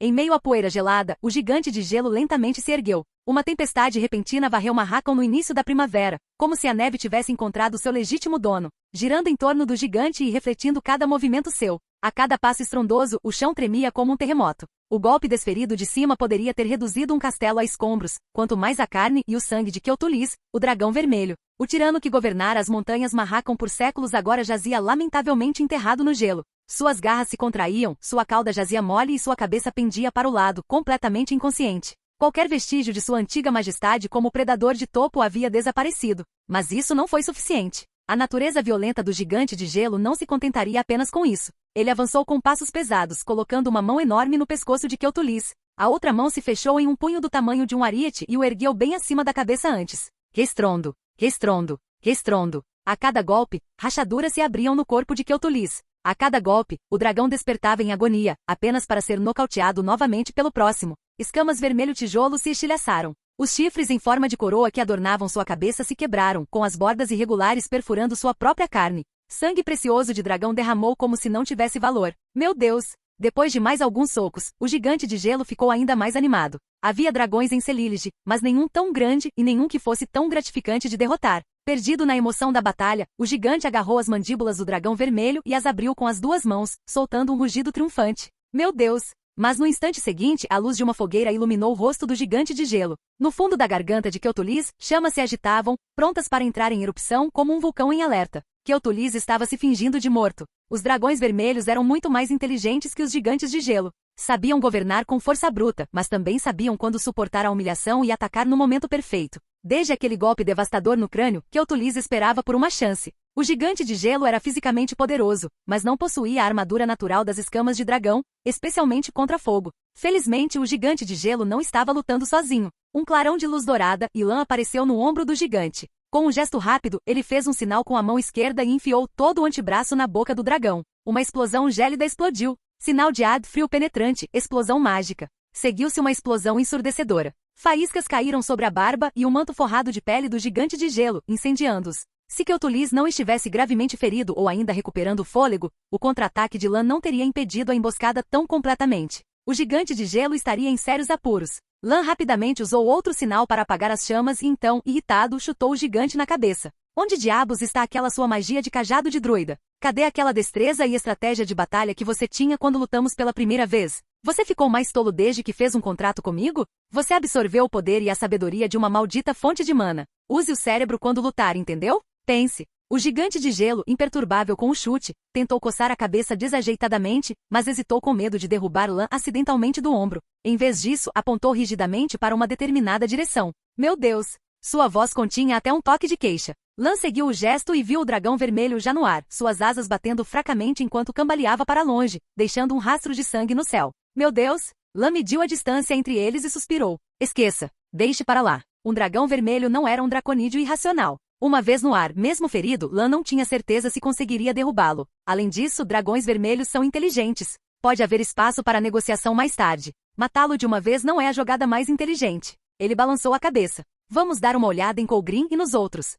Em meio à poeira gelada, o gigante de gelo lentamente se ergueu. Uma tempestade repentina varreu Mahakam no início da primavera, como se a neve tivesse encontrado seu legítimo dono, girando em torno do gigante e refletindo cada movimento seu. A cada passo estrondoso, o chão tremia como um terremoto. O golpe desferido de cima poderia ter reduzido um castelo a escombros, quanto mais a carne e o sangue de Kyoto-Liz, o dragão vermelho. O tirano que governara as montanhas Mahakam por séculos agora jazia lamentavelmente enterrado no gelo. Suas garras se contraíam, sua cauda jazia mole e sua cabeça pendia para o lado, completamente inconsciente. Qualquer vestígio de sua antiga majestade como predador de topo havia desaparecido. Mas isso não foi suficiente. A natureza violenta do gigante de gelo não se contentaria apenas com isso. Ele avançou com passos pesados, colocando uma mão enorme no pescoço de Kyoto-Liz. A outra mão se fechou em um punho do tamanho de um ariete e o ergueu bem acima da cabeça antes. Que estrondo! Que estrondo! Que estrondo! A cada golpe, rachaduras se abriam no corpo de Kyoto-Liz. A cada golpe, o dragão despertava em agonia, apenas para ser nocauteado novamente pelo próximo. Escamas vermelho-tijolo se estilhaçaram. Os chifres em forma de coroa que adornavam sua cabeça se quebraram, com as bordas irregulares perfurando sua própria carne. Sangue precioso de dragão derramou como se não tivesse valor. Meu Deus! Depois de mais alguns socos, o gigante de gelo ficou ainda mais animado. Havia dragões em Celílige, mas nenhum tão grande e nenhum que fosse tão gratificante de derrotar. Perdido na emoção da batalha, o gigante agarrou as mandíbulas do dragão vermelho e as abriu com as duas mãos, soltando um rugido triunfante. Meu Deus! Mas no instante seguinte, a luz de uma fogueira iluminou o rosto do gigante de gelo. No fundo da garganta de Queotulis, chamas se agitavam, prontas para entrar em erupção como um vulcão em alerta. Queotulis estava se fingindo de morto. Os dragões vermelhos eram muito mais inteligentes que os gigantes de gelo. Sabiam governar com força bruta, mas também sabiam quando suportar a humilhação e atacar no momento perfeito. Desde aquele golpe devastador no crânio, Queotulis esperava por uma chance. O gigante de gelo era fisicamente poderoso, mas não possuía a armadura natural das escamas de dragão, especialmente contra fogo. Felizmente, o gigante de gelo não estava lutando sozinho. Um clarão de luz dourada e lã apareceu no ombro do gigante. Com um gesto rápido, ele fez um sinal com a mão esquerda e enfiou todo o antebraço na boca do dragão. Uma explosão gélida explodiu. Sinal de ar frio penetrante, explosão mágica. Seguiu-se uma explosão ensurdecedora. Faíscas caíram sobre a barba e o manto forrado de pele do gigante de gelo, incendiando-os. Se Queotulis não estivesse gravemente ferido ou ainda recuperando o fôlego, o contra-ataque de Lan não teria impedido a emboscada tão completamente. O gigante de gelo estaria em sérios apuros. Lan rapidamente usou outro sinal para apagar as chamas e então, irritado, chutou o gigante na cabeça. Onde diabos está aquela sua magia de cajado de druida? Cadê aquela destreza e estratégia de batalha que você tinha quando lutamos pela primeira vez? Você ficou mais tolo desde que fez um contrato comigo? Você absorveu o poder e a sabedoria de uma maldita fonte de mana. Use o cérebro quando lutar, entendeu? Pense. O gigante de gelo, imperturbável com o chute, tentou coçar a cabeça desajeitadamente, mas hesitou com medo de derrubar Lan acidentalmente do ombro. Em vez disso, apontou rigidamente para uma determinada direção. Meu Deus! Sua voz continha até um toque de queixa. Lan seguiu o gesto e viu o dragão vermelho já no ar, suas asas batendo fracamente enquanto cambaleava para longe, deixando um rastro de sangue no céu. Meu Deus! Lan mediu a distância entre eles e suspirou. Esqueça. Deixe para lá. Um dragão vermelho não era um draconídeo irracional. Uma vez no ar, mesmo ferido, Lan não tinha certeza se conseguiria derrubá-lo. Além disso, dragões vermelhos são inteligentes. Pode haver espaço para negociação mais tarde. Matá-lo de uma vez não é a jogada mais inteligente. Ele balançou a cabeça. Vamos dar uma olhada em Colgrim e nos outros.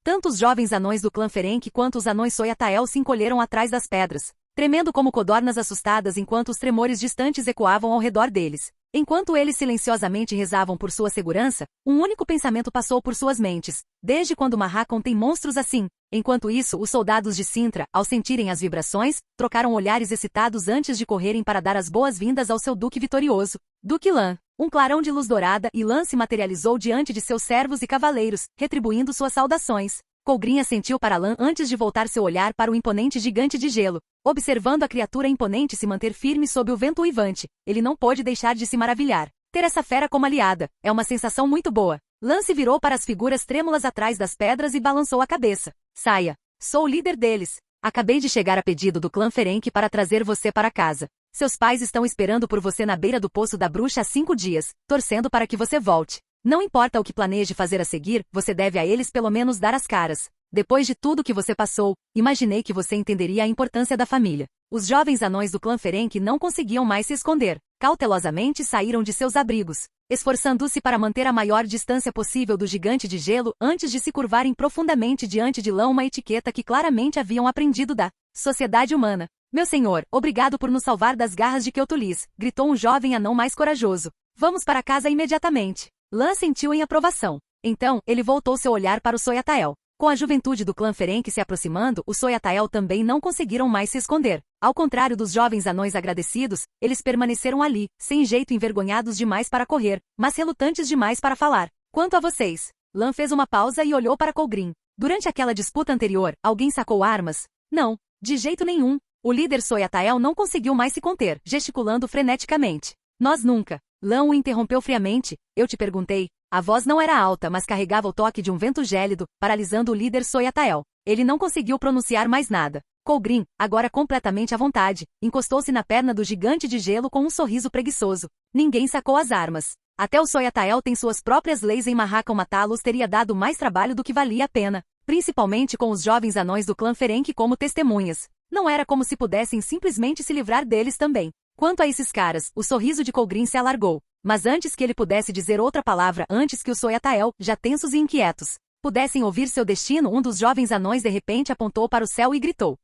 Tanto os jovens anões do clã Ferenc quanto os anões Soyatael se encolheram atrás das pedras, tremendo como codornas assustadas enquanto os tremores distantes ecoavam ao redor deles. Enquanto eles silenciosamente rezavam por sua segurança, um único pensamento passou por suas mentes. Desde quando Marracon tem monstros assim? Enquanto isso, os soldados de Cintra, ao sentirem as vibrações, trocaram olhares excitados antes de correrem para dar as boas-vindas ao seu duque vitorioso. Duque Lan. Um clarão de luz dourada e Lan se materializou diante de seus servos e cavaleiros, retribuindo suas saudações. Colgrim assentiu para Lan antes de voltar seu olhar para o imponente gigante de gelo. Observando a criatura imponente se manter firme sob o vento uivante, ele não pôde deixar de se maravilhar. Ter essa fera como aliada é uma sensação muito boa. Lan se virou para as figuras trêmulas atrás das pedras e balançou a cabeça. Saia. Sou o líder deles. Acabei de chegar a pedido do clã Ferenc para trazer você para casa. Seus pais estão esperando por você na beira do Poço da Bruxa há 5 dias, torcendo para que você volte. Não importa o que planeje fazer a seguir, você deve a eles pelo menos dar as caras. Depois de tudo que você passou, imaginei que você entenderia a importância da família. Os jovens anões do clã Ferenc não conseguiam mais se esconder. Cautelosamente saíram de seus abrigos, esforçando-se para manter a maior distância possível do gigante de gelo antes de se curvarem profundamente diante de Lan, uma etiqueta que claramente haviam aprendido da sociedade humana. Meu senhor, obrigado por nos salvar das garras de Queotulis, gritou um jovem anão mais corajoso. Vamos para casa imediatamente. Lan sentiu em aprovação. Então, ele voltou seu olhar para o Soyatael. Com a juventude do clã Ferenc se aproximando, os Soyatael também não conseguiram mais se esconder. Ao contrário dos jovens anões agradecidos, eles permaneceram ali, sem jeito, envergonhados demais para correr, mas relutantes demais para falar. Quanto a vocês? Lan fez uma pausa e olhou para Colgrim. Durante aquela disputa anterior, alguém sacou armas? Não, de jeito nenhum. O líder Soyatael não conseguiu mais se conter, gesticulando freneticamente. Nós nunca. Lan o interrompeu friamente. Eu te perguntei. A voz não era alta, mas carregava o toque de um vento gélido, paralisando o líder Soyatael. Ele não conseguiu pronunciar mais nada. Colgrim, agora completamente à vontade, encostou-se na perna do gigante de gelo com um sorriso preguiçoso. Ninguém sacou as armas. Até o Soyatael tem suas próprias leis em Marracon, matá-los teria dado mais trabalho do que valia a pena, principalmente com os jovens anões do clã Ferenc como testemunhas. Não era como se pudessem simplesmente se livrar deles também. Quanto a esses caras, o sorriso de Colgrim se alargou. Mas antes que ele pudesse dizer outra palavra, antes que o Soyatael, já tensos e inquietos, pudessem ouvir seu destino, um dos jovens anões de repente apontou para o céu e gritou.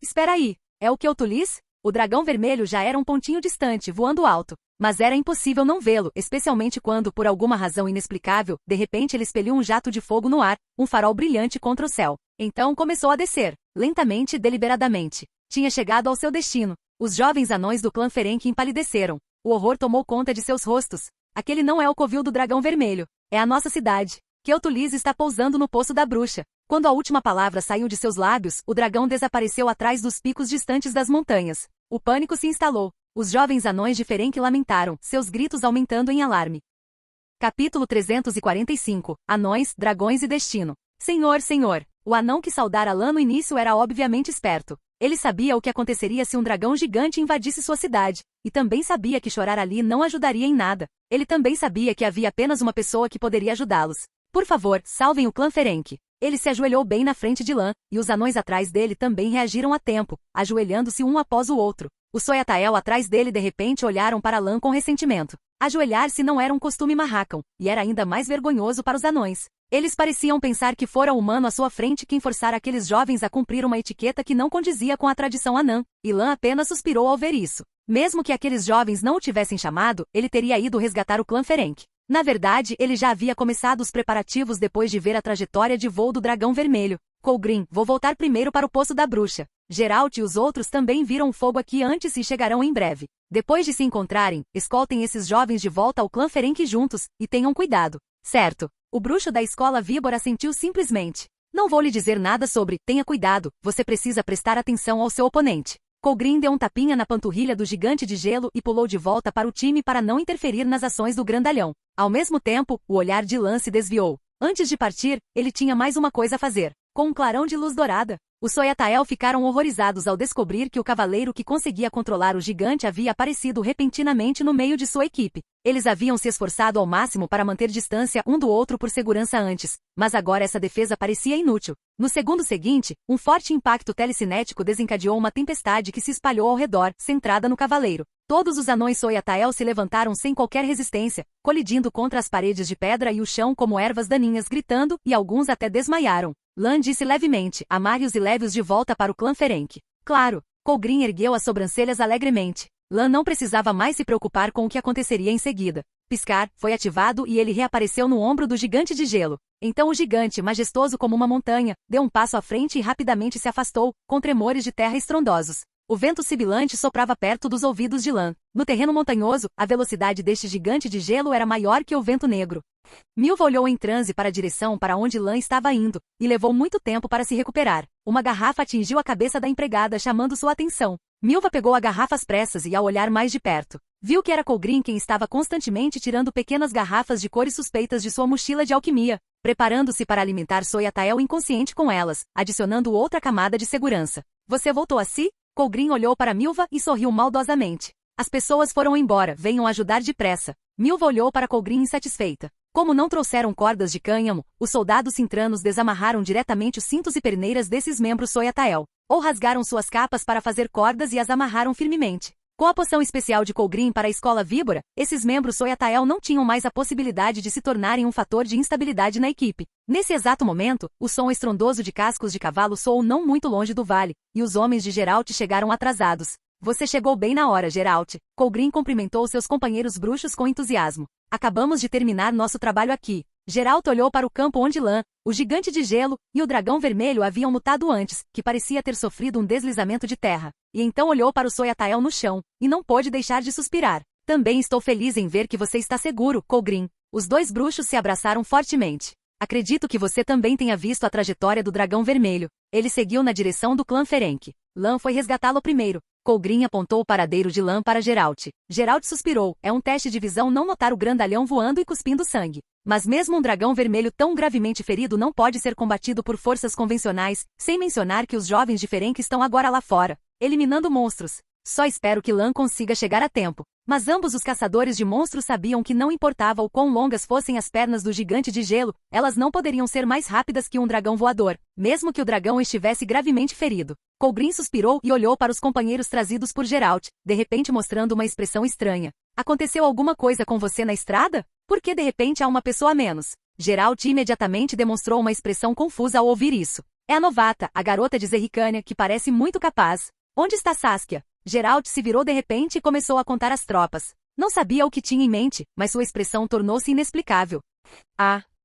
Espera aí, é o Keutulis? O dragão vermelho já era um pontinho distante, voando alto. Mas era impossível não vê-lo, especialmente quando, por alguma razão inexplicável, de repente ele expeliu um jato de fogo no ar, um farol brilhante contra o céu. Então começou a descer, lentamente e deliberadamente. Tinha chegado ao seu destino. Os jovens anões do clã Ferenc empalideceram. O horror tomou conta de seus rostos. Aquele não é o covil do dragão vermelho. É a nossa cidade. Keutulis está pousando no poço da bruxa. Quando a última palavra saiu de seus lábios, o dragão desapareceu atrás dos picos distantes das montanhas. O pânico se instalou. Os jovens anões de Ferenc lamentaram, seus gritos aumentando em alarme. Capítulo 345. Anões, dragões e destino. Senhor, senhor! O anão que saudara Lan no início era obviamente esperto. Ele sabia o que aconteceria se um dragão gigante invadisse sua cidade. E também sabia que chorar ali não ajudaria em nada. Ele também sabia que havia apenas uma pessoa que poderia ajudá-los. Por favor, salvem o clã Ferenc. Ele se ajoelhou bem na frente de Lan, e os anões atrás dele também reagiram a tempo, ajoelhando-se um após o outro. O Soyatael atrás dele de repente olharam para Lan com ressentimento. Ajoelhar-se não era um costume marracão, e era ainda mais vergonhoso para os anões. Eles pareciam pensar que fora o humano à sua frente quem forçara aqueles jovens a cumprir uma etiqueta que não condizia com a tradição anã, e Lan apenas suspirou ao ver isso. Mesmo que aqueles jovens não o tivessem chamado, ele teria ido resgatar o clã Ferenc. Na verdade, ele já havia começado os preparativos depois de ver a trajetória de voo do dragão vermelho. Colgrim, vou voltar primeiro para o poço da bruxa. Geralt e os outros também viram fogo aqui antes e chegarão em breve. Depois de se encontrarem, escoltem esses jovens de volta ao clã Ferenc juntos, e tenham cuidado. Certo. O bruxo da escola víbora assentiu simplesmente. Não vou lhe dizer nada sobre, tenha cuidado, você precisa prestar atenção ao seu oponente. Colgrim deu um tapinha na panturrilha do gigante de gelo e pulou de volta para o time para não interferir nas ações do grandalhão. Ao mesmo tempo, o olhar de Lan se desviou. Antes de partir, ele tinha mais uma coisa a fazer. Com um clarão de luz dourada, os Soyatael ficaram horrorizados ao descobrir que o cavaleiro que conseguia controlar o gigante havia aparecido repentinamente no meio de sua equipe. Eles haviam se esforçado ao máximo para manter distância um do outro por segurança antes, mas agora essa defesa parecia inútil. No segundo seguinte, um forte impacto telecinético desencadeou uma tempestade que se espalhou ao redor, centrada no cavaleiro. Todos os anões Soyatael se levantaram sem qualquer resistência, colidindo contra as paredes de pedra e o chão como ervas daninhas gritando, e alguns até desmaiaram. Lan disse levemente, amarre-os e leve-os de volta para o clã Ferenc. Claro. Colgrim ergueu as sobrancelhas alegremente. Lan não precisava mais se preocupar com o que aconteceria em seguida. Piscar, foi ativado e ele reapareceu no ombro do gigante de gelo. Então o gigante, majestoso como uma montanha, deu um passo à frente e rapidamente se afastou, com tremores de terra estrondosos. O vento sibilante soprava perto dos ouvidos de Lan. No terreno montanhoso, a velocidade deste gigante de gelo era maior que o vento negro. Milva olhou em transe para a direção para onde Lan estava indo, e levou muito tempo para se recuperar. Uma garrafa atingiu a cabeça da empregada, chamando sua atenção. Milva pegou a garrafa às pressas e, ao olhar mais de perto, viu que era Colgrim quem estava constantemente tirando pequenas garrafas de cores suspeitas de sua mochila de alquimia, preparando-se para alimentar Soyatael inconsciente com elas, adicionando outra camada de segurança. Você voltou a si? Colgrim olhou para Milva e sorriu maldosamente. As pessoas foram embora, venham ajudar depressa. Milva olhou para Colgrim insatisfeita. Como não trouxeram cordas de cânhamo, os soldados cintranos desamarraram diretamente os cintos e perneiras desses membros Soyatael, ou rasgaram suas capas para fazer cordas e as amarraram firmemente. Com a poção especial de Colgrim para a escola víbora, esses membros Soyatael não tinham mais a possibilidade de se tornarem um fator de instabilidade na equipe. Nesse exato momento, o som estrondoso de cascos de cavalo soou não muito longe do vale, e os homens de Geralt chegaram atrasados. Você chegou bem na hora, Geralt. Colgrim cumprimentou seus companheiros bruxos com entusiasmo. Acabamos de terminar nosso trabalho aqui. Geralt olhou para o campo onde Lan, o gigante de gelo, e o dragão vermelho haviam lutado antes, que parecia ter sofrido um deslizamento de terra. E então olhou para o Soyatael no chão, e não pôde deixar de suspirar. Também estou feliz em ver que você está seguro, Colgrim. Os dois bruxos se abraçaram fortemente. Acredito que você também tenha visto a trajetória do dragão vermelho. Ele seguiu na direção do clã Ferenc. Lan foi resgatá-lo primeiro. Colgrim apontou o paradeiro de Lan para Geralt. Geralt suspirou. É um teste de visão não notar o grandalhão voando e cuspindo sangue. Mas mesmo um dragão vermelho tão gravemente ferido não pode ser combatido por forças convencionais, sem mencionar que os jovens de Ferenc estão agora lá fora, eliminando monstros. Só espero que Lan consiga chegar a tempo. Mas ambos os caçadores de monstros sabiam que não importava o quão longas fossem as pernas do gigante de gelo, elas não poderiam ser mais rápidas que um dragão voador, mesmo que o dragão estivesse gravemente ferido. Colgrim suspirou e olhou para os companheiros trazidos por Geralt, de repente mostrando uma expressão estranha. Aconteceu alguma coisa com você na estrada? Por que de repente há uma pessoa a menos? Geralt imediatamente demonstrou uma expressão confusa ao ouvir isso. É a novata, a garota de Zerricânia, que parece muito capaz. Onde está Saskia? Geralt se virou de repente e começou a contar as tropas. Não sabia o que tinha em mente, mas sua expressão tornou-se inexplicável.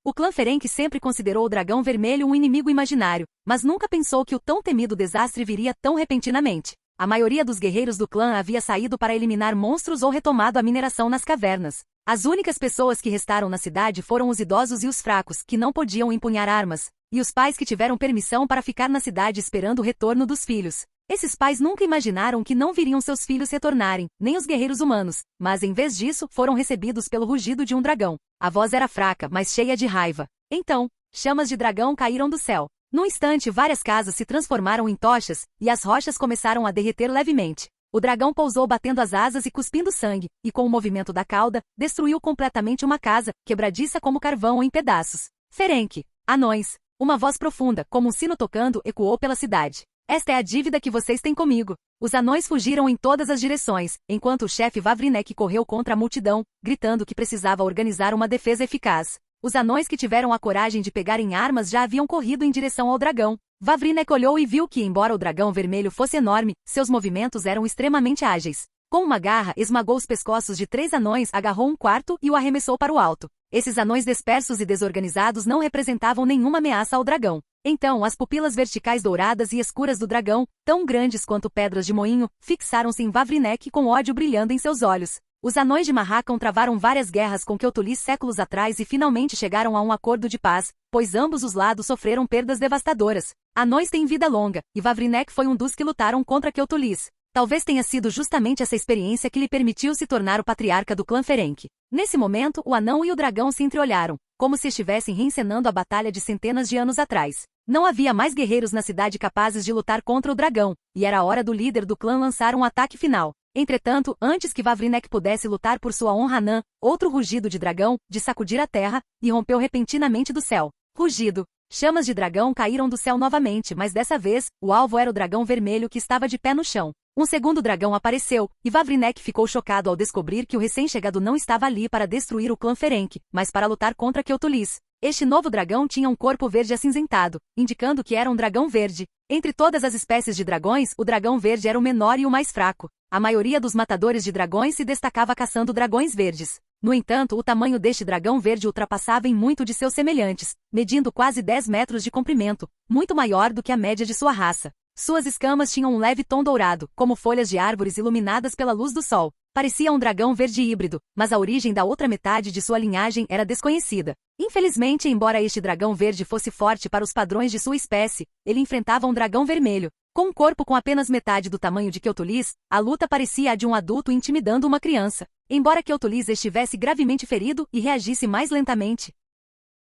O clã Ferenc sempre considerou o dragão vermelho um inimigo imaginário, mas nunca pensou que o tão temido desastre viria tão repentinamente. A maioria dos guerreiros do clã havia saído para eliminar monstros ou retomado a mineração nas cavernas. As únicas pessoas que restaram na cidade foram os idosos e os fracos, que não podiam empunhar armas, e os pais que tiveram permissão para ficar na cidade esperando o retorno dos filhos. Esses pais nunca imaginaram que não viriam seus filhos retornarem, nem os guerreiros humanos, mas em vez disso, foram recebidos pelo rugido de um dragão. A voz era fraca, mas cheia de raiva. Então, chamas de dragão caíram do céu. Num instante, várias casas se transformaram em tochas, e as rochas começaram a derreter levemente. O dragão pousou batendo as asas e cuspindo sangue, e com o movimento da cauda, destruiu completamente uma casa, quebradiça como carvão em pedaços. Ferenc, anões. Uma voz profunda, como um sino tocando, ecoou pela cidade. Esta é a dívida que vocês têm comigo. Os anões fugiram em todas as direções, enquanto o chefe Vavrinec correu contra a multidão, gritando que precisava organizar uma defesa eficaz. Os anões que tiveram a coragem de pegar em armas já haviam corrido em direção ao dragão. Vavrinec olhou e viu que, embora o dragão vermelho fosse enorme, seus movimentos eram extremamente ágeis. Com uma garra, esmagou os pescoços de 3 anões, agarrou um quarto e o arremessou para o alto. Esses anões dispersos e desorganizados não representavam nenhuma ameaça ao dragão. Então, as pupilas verticais douradas e escuras do dragão, tão grandes quanto pedras de moinho, fixaram-se em Vavrinec com ódio brilhando em seus olhos. Os anões de Marrakon travaram várias guerras com Keotulis séculos atrás e finalmente chegaram a um acordo de paz, pois ambos os lados sofreram perdas devastadoras. Anões têm vida longa, e Vavrinec foi um dos que lutaram contra Keotulis. Talvez tenha sido justamente essa experiência que lhe permitiu se tornar o patriarca do clã Ferenc. Nesse momento, o anão e o dragão se entreolharam, como se estivessem reencenando a batalha de centenas de anos atrás. Não havia mais guerreiros na cidade capazes de lutar contra o dragão, e era a hora do líder do clã lançar um ataque final. Entretanto, antes que Vavrinec pudesse lutar por sua honra anã, outro rugido de dragão, de sacudir a terra, irrompeu repentinamente do céu. Rugido. Chamas de dragão caíram do céu novamente, mas dessa vez, o alvo era o dragão vermelho que estava de pé no chão. Um segundo dragão apareceu, e Vavrinec ficou chocado ao descobrir que o recém-chegado não estava ali para destruir o clã Ferenc, mas para lutar contra Keotulis. Este novo dragão tinha um corpo verde acinzentado, indicando que era um dragão verde. Entre todas as espécies de dragões, o dragão verde era o menor e o mais fraco. A maioria dos matadores de dragões se destacava caçando dragões verdes. No entanto, o tamanho deste dragão verde ultrapassava em muito de seus semelhantes, medindo quase 10 metros de comprimento, muito maior do que a média de sua raça. Suas escamas tinham um leve tom dourado, como folhas de árvores iluminadas pela luz do sol. Parecia um dragão verde híbrido, mas a origem da outra metade de sua linhagem era desconhecida. Infelizmente, embora este dragão verde fosse forte para os padrões de sua espécie, ele enfrentava um dragão vermelho. Com um corpo com apenas metade do tamanho de Keotulis, a luta parecia a de um adulto intimidando uma criança. Embora Keotulis estivesse gravemente ferido e reagisse mais lentamente,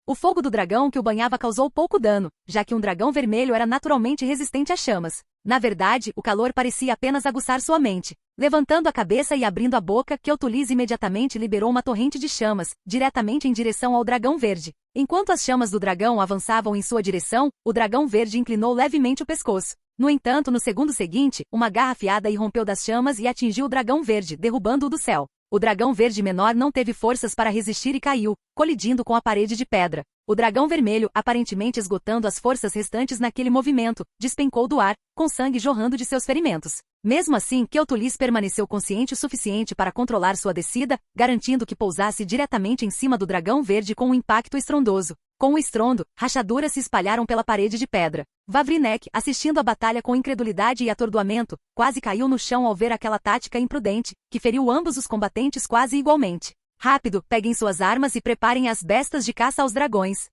o fogo do dragão que o banhava causou pouco dano, já que um dragão vermelho era naturalmente resistente a chamas. Na verdade, o calor parecia apenas aguçar sua mente. Levantando a cabeça e abrindo a boca, Keotulis imediatamente liberou uma torrente de chamas, diretamente em direção ao dragão verde. Enquanto as chamas do dragão avançavam em sua direção, o dragão verde inclinou levemente o pescoço. No entanto, no segundo seguinte, uma garra afiada irrompeu das chamas e atingiu o dragão verde, derrubando-o do céu. O dragão verde menor não teve forças para resistir e caiu, colidindo com a parede de pedra. O dragão vermelho, aparentemente esgotando as forças restantes naquele movimento, despencou do ar, com sangue jorrando de seus ferimentos. Mesmo assim, Keotulis permaneceu consciente o suficiente para controlar sua descida, garantindo que pousasse diretamente em cima do dragão verde com um impacto estrondoso. Com o estrondo, rachaduras se espalharam pela parede de pedra. Vavrinec, assistindo a batalha com incredulidade e atordoamento, quase caiu no chão ao ver aquela tática imprudente, que feriu ambos os combatentes quase igualmente. Rápido, peguem suas armas e preparem as bestas de caça aos dragões.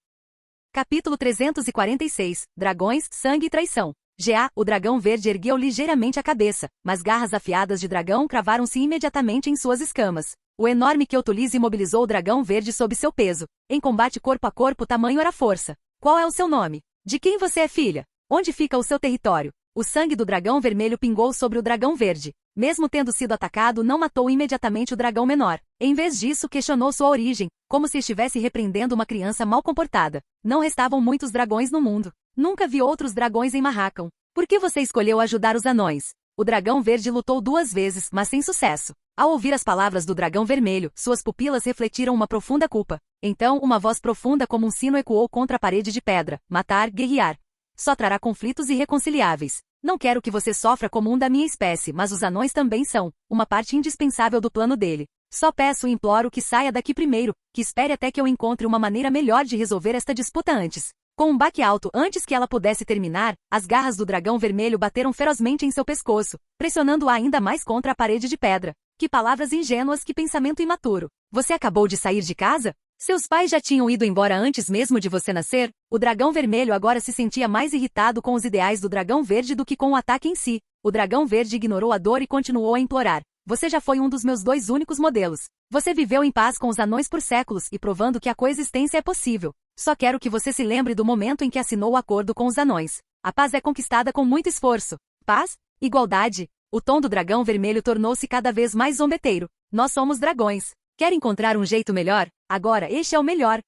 Capítulo 346. Dragões, sangue e traição. O dragão verde ergueu ligeiramente a cabeça, mas garras afiadas de dragão cravaram-se imediatamente em suas escamas. O enorme Keotulis imobilizou o dragão verde sob seu peso. Em combate corpo a corpo, tamanho era força. Qual é o seu nome? De quem você é filha? Onde fica o seu território? O sangue do dragão vermelho pingou sobre o dragão verde. Mesmo tendo sido atacado, não matou imediatamente o dragão menor. Em vez disso, questionou sua origem, como se estivesse repreendendo uma criança mal comportada. Não restavam muitos dragões no mundo. Nunca vi outros dragões em Marrakon. Por que você escolheu ajudar os anões? O dragão verde lutou 2 vezes, mas sem sucesso. Ao ouvir as palavras do dragão vermelho, suas pupilas refletiram uma profunda culpa. Então, uma voz profunda como um sino ecoou contra a parede de pedra. Matar, guerrear. Só trará conflitos irreconciliáveis. Não quero que você sofra como um da minha espécie, mas os anões também são uma parte indispensável do plano dele. Só peço e imploro que saia daqui primeiro, que espere até que eu encontre uma maneira melhor de resolver esta disputa antes. Com um baque alto antes que ela pudesse terminar, as garras do dragão vermelho bateram ferozmente em seu pescoço, pressionando-a ainda mais contra a parede de pedra. Que palavras ingênuas, que pensamento imaturo. Você acabou de sair de casa? Seus pais já tinham ido embora antes mesmo de você nascer? O dragão vermelho agora se sentia mais irritado com os ideais do dragão verde do que com o ataque em si. O dragão verde ignorou a dor e continuou a implorar. Você já foi um dos meus 2 únicos modelos. Você viveu em paz com os anões por séculos e provando que a coexistência é possível. Só quero que você se lembre do momento em que assinou o acordo com os anões. A paz é conquistada com muito esforço. Paz? Igualdade? O tom do dragão vermelho tornou-se cada vez mais zombeteiro. Nós somos dragões. Quer encontrar um jeito melhor? Agora este é o melhor.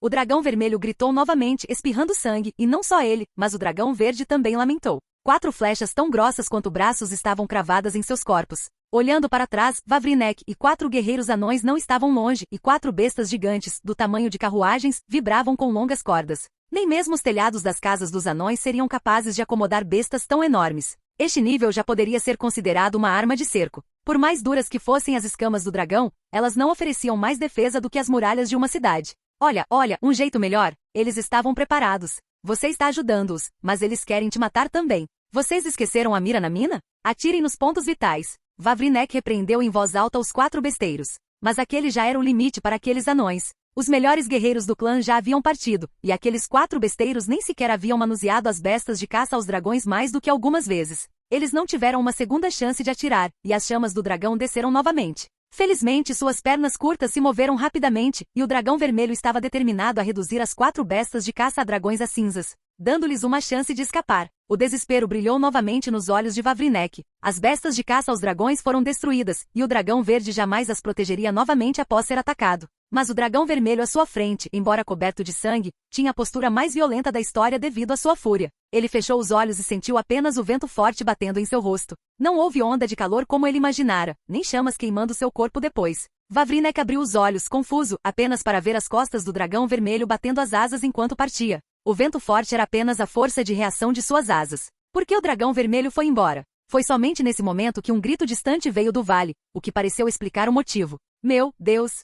O dragão vermelho gritou novamente, espirrando sangue, e não só ele, mas o dragão verde também lamentou. 4 flechas tão grossas quanto braços estavam cravadas em seus corpos. Olhando para trás, Vavrinek e 4 guerreiros anões não estavam longe, e 4 bestas gigantes, do tamanho de carruagens, vibravam com longas cordas. Nem mesmo os telhados das casas dos anões seriam capazes de acomodar bestas tão enormes. Este nível já poderia ser considerado uma arma de cerco. Por mais duras que fossem as escamas do dragão, elas não ofereciam mais defesa do que as muralhas de uma cidade. Olha, um jeito melhor. Eles estavam preparados. Você está ajudando-os, mas eles querem te matar também. Vocês esqueceram a mira na mina? Atirem nos pontos vitais. Vavrinek repreendeu em voz alta os 4 besteiros. Mas aquele já era o limite para aqueles anões. Os melhores guerreiros do clã já haviam partido, e aqueles 4 besteiros nem sequer haviam manuseado as bestas de caça aos dragões mais do que algumas vezes. Eles não tiveram uma segunda chance de atirar, e as chamas do dragão desceram novamente. Felizmente suas pernas curtas se moveram rapidamente, e o dragão vermelho estava determinado a reduzir as 4 bestas de caça a dragões a cinzas, dando-lhes uma chance de escapar. O desespero brilhou novamente nos olhos de Vavrinek. As bestas de caça aos dragões foram destruídas, e o dragão verde jamais as protegeria novamente após ser atacado. Mas o dragão vermelho à sua frente, embora coberto de sangue, tinha a postura mais violenta da história devido à sua fúria. Ele fechou os olhos e sentiu apenas o vento forte batendo em seu rosto. Não houve onda de calor como ele imaginara, nem chamas queimando seu corpo depois. Vavrinek abriu os olhos, confuso, apenas para ver as costas do dragão vermelho batendo as asas enquanto partia. O vento forte era apenas a força de reação de suas asas. Por que o dragão vermelho foi embora? Foi somente nesse momento que um grito distante veio do vale, o que pareceu explicar o motivo. Meu Deus!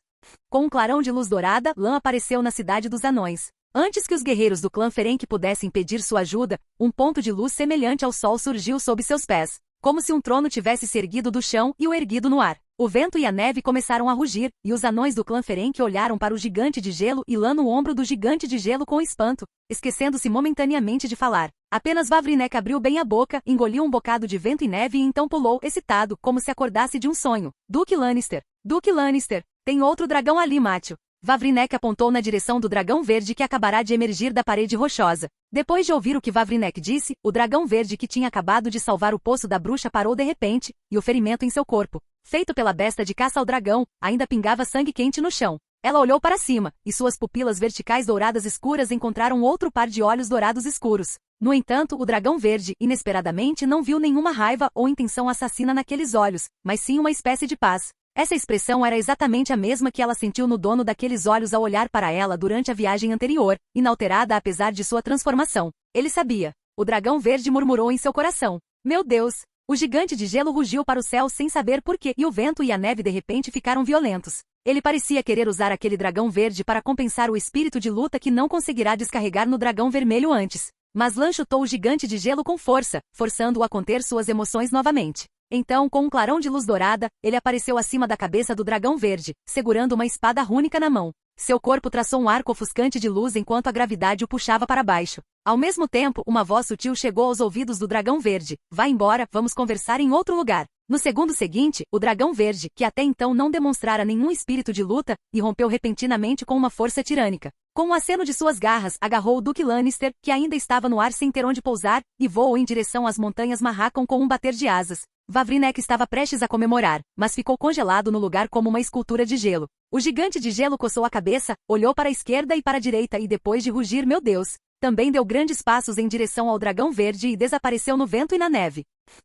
Com um clarão de luz dourada, Lan apareceu na cidade dos anões. Antes que os guerreiros do clã Ferenc pudessem pedir sua ajuda, um ponto de luz semelhante ao sol surgiu sob seus pés, como se um trono tivesse se erguido do chão e o erguido no ar. O vento e a neve começaram a rugir, e os anões do clã Ferenc olharam para o gigante de gelo e Lan no ombro do gigante de gelo com espanto, esquecendo-se momentaneamente de falar. Apenas Vavrinek abriu bem a boca, engoliu um bocado de vento e neve e então pulou, excitado, como se acordasse de um sonho. Duque Lannister! Duque Lannister! Tem outro dragão ali, Mátio. Vavrinek apontou na direção do dragão verde que acabará de emergir da parede rochosa. Depois de ouvir o que Vavrinek disse, o dragão verde que tinha acabado de salvar o poço da bruxa parou de repente, e o ferimento em seu corpo, feito pela besta de caça ao dragão, ainda pingava sangue quente no chão. Ela olhou para cima, e suas pupilas verticais douradas escuras encontraram outro par de olhos dourados escuros. No entanto, o dragão verde, inesperadamente, não viu nenhuma raiva ou intenção assassina naqueles olhos, mas sim uma espécie de paz. Essa expressão era exatamente a mesma que ela sentiu no dono daqueles olhos ao olhar para ela durante a viagem anterior, inalterada apesar de sua transformação. Ele sabia. O dragão verde murmurou em seu coração. Meu Deus! O gigante de gelo rugiu para o céu sem saber por quê, e o vento e a neve de repente ficaram violentos. Ele parecia querer usar aquele dragão verde para compensar o espírito de luta que não conseguirá descarregar no dragão vermelho antes. Mas Lan chutou o gigante de gelo com força, forçando-o a conter suas emoções novamente. Então, com um clarão de luz dourada, ele apareceu acima da cabeça do dragão verde, segurando uma espada rúnica na mão. Seu corpo traçou um arco ofuscante de luz enquanto a gravidade o puxava para baixo. Ao mesmo tempo, uma voz sutil chegou aos ouvidos do dragão verde. Vá embora, vamos conversar em outro lugar. No segundo seguinte, o dragão verde, que até então não demonstrara nenhum espírito de luta, irrompeu repentinamente com uma força tirânica. Com um aceno de suas garras, agarrou o Duque Lannister, que ainda estava no ar sem ter onde pousar, e voou em direção às montanhas Marracão com um bater de asas. Vavrinek estava prestes a comemorar, mas ficou congelado no lugar como uma escultura de gelo. O gigante de gelo coçou a cabeça, olhou para a esquerda e para a direita e depois de rugir, meu Deus, Também deu grandes passos em direção ao dragão verde e desapareceu no vento e na neve.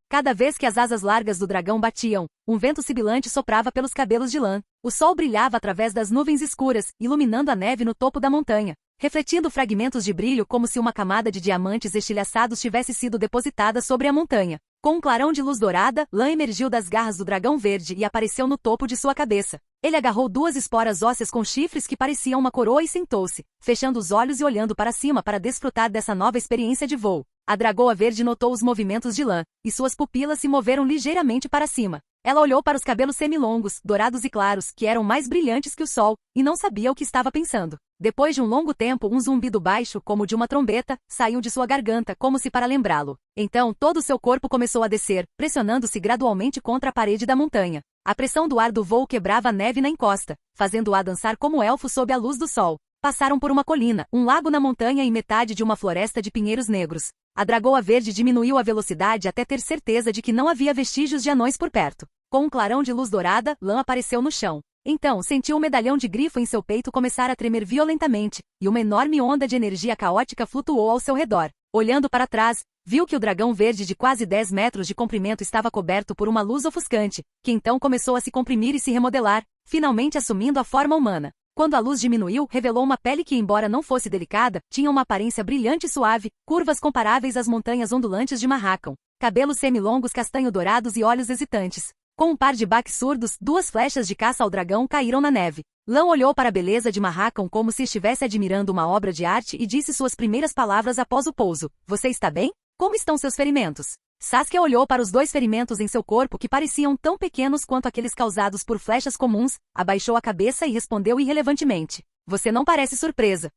Cada vez que as asas largas do dragão batiam, um vento sibilante soprava pelos cabelos de lã. O sol brilhava através das nuvens escuras, iluminando a neve no topo da montanha, refletindo fragmentos de brilho como se uma camada de diamantes estilhaçados tivesse sido depositada sobre a montanha. Com um clarão de luz dourada, Lã emergiu das garras do dragão verde e apareceu no topo de sua cabeça. Ele agarrou duas esporas ósseas com chifres que pareciam uma coroa e sentou-se, fechando os olhos e olhando para cima para desfrutar dessa nova experiência de voo. A dragoa verde notou os movimentos de Lã, e suas pupilas se moveram ligeiramente para cima. Ela olhou para os cabelos semilongos, dourados e claros, que eram mais brilhantes que o sol, e não sabia o que estava pensando. Depois de um longo tempo, um zumbido baixo, como de uma trombeta, saiu de sua garganta, como se para lembrá-lo. Então, todo o seu corpo começou a descer, pressionando-se gradualmente contra a parede da montanha. A pressão do ar do voo quebrava a neve na encosta, fazendo-a dançar como elfo sob a luz do sol. Passaram por uma colina, um lago na montanha e metade de uma floresta de pinheiros negros. A dragoa verde diminuiu a velocidade até ter certeza de que não havia vestígios de anões por perto. Com um clarão de luz dourada, Lã apareceu no chão. Então, sentiu um medalhão de grifo em seu peito começar a tremer violentamente, e uma enorme onda de energia caótica flutuou ao seu redor. Olhando para trás, viu que o dragão verde de quase 10 metros de comprimento estava coberto por uma luz ofuscante, que então começou a se comprimir e se remodelar, finalmente assumindo a forma humana. Quando a luz diminuiu, revelou uma pele que, embora não fosse delicada, tinha uma aparência brilhante e suave, curvas comparáveis às montanhas ondulantes de Marracão, cabelos semilongos castanho-dourados e olhos hesitantes. Com um par de baques surdos, duas flechas de caça ao dragão caíram na neve. Lã olhou para a beleza de Marracão como se estivesse admirando uma obra de arte e disse suas primeiras palavras após o pouso. Você está bem? Como estão seus ferimentos? Saskia olhou para os 2 ferimentos em seu corpo que pareciam tão pequenos quanto aqueles causados por flechas comuns, abaixou a cabeça e respondeu irrelevantemente. Você não parece surpresa.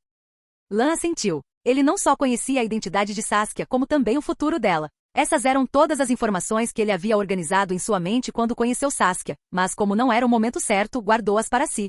Lã assentiu. Ele não só conhecia a identidade de Saskia como também o futuro dela. Essas eram todas as informações que ele havia organizado em sua mente quando conheceu Saskia, mas como não era o momento certo, guardou-as para si.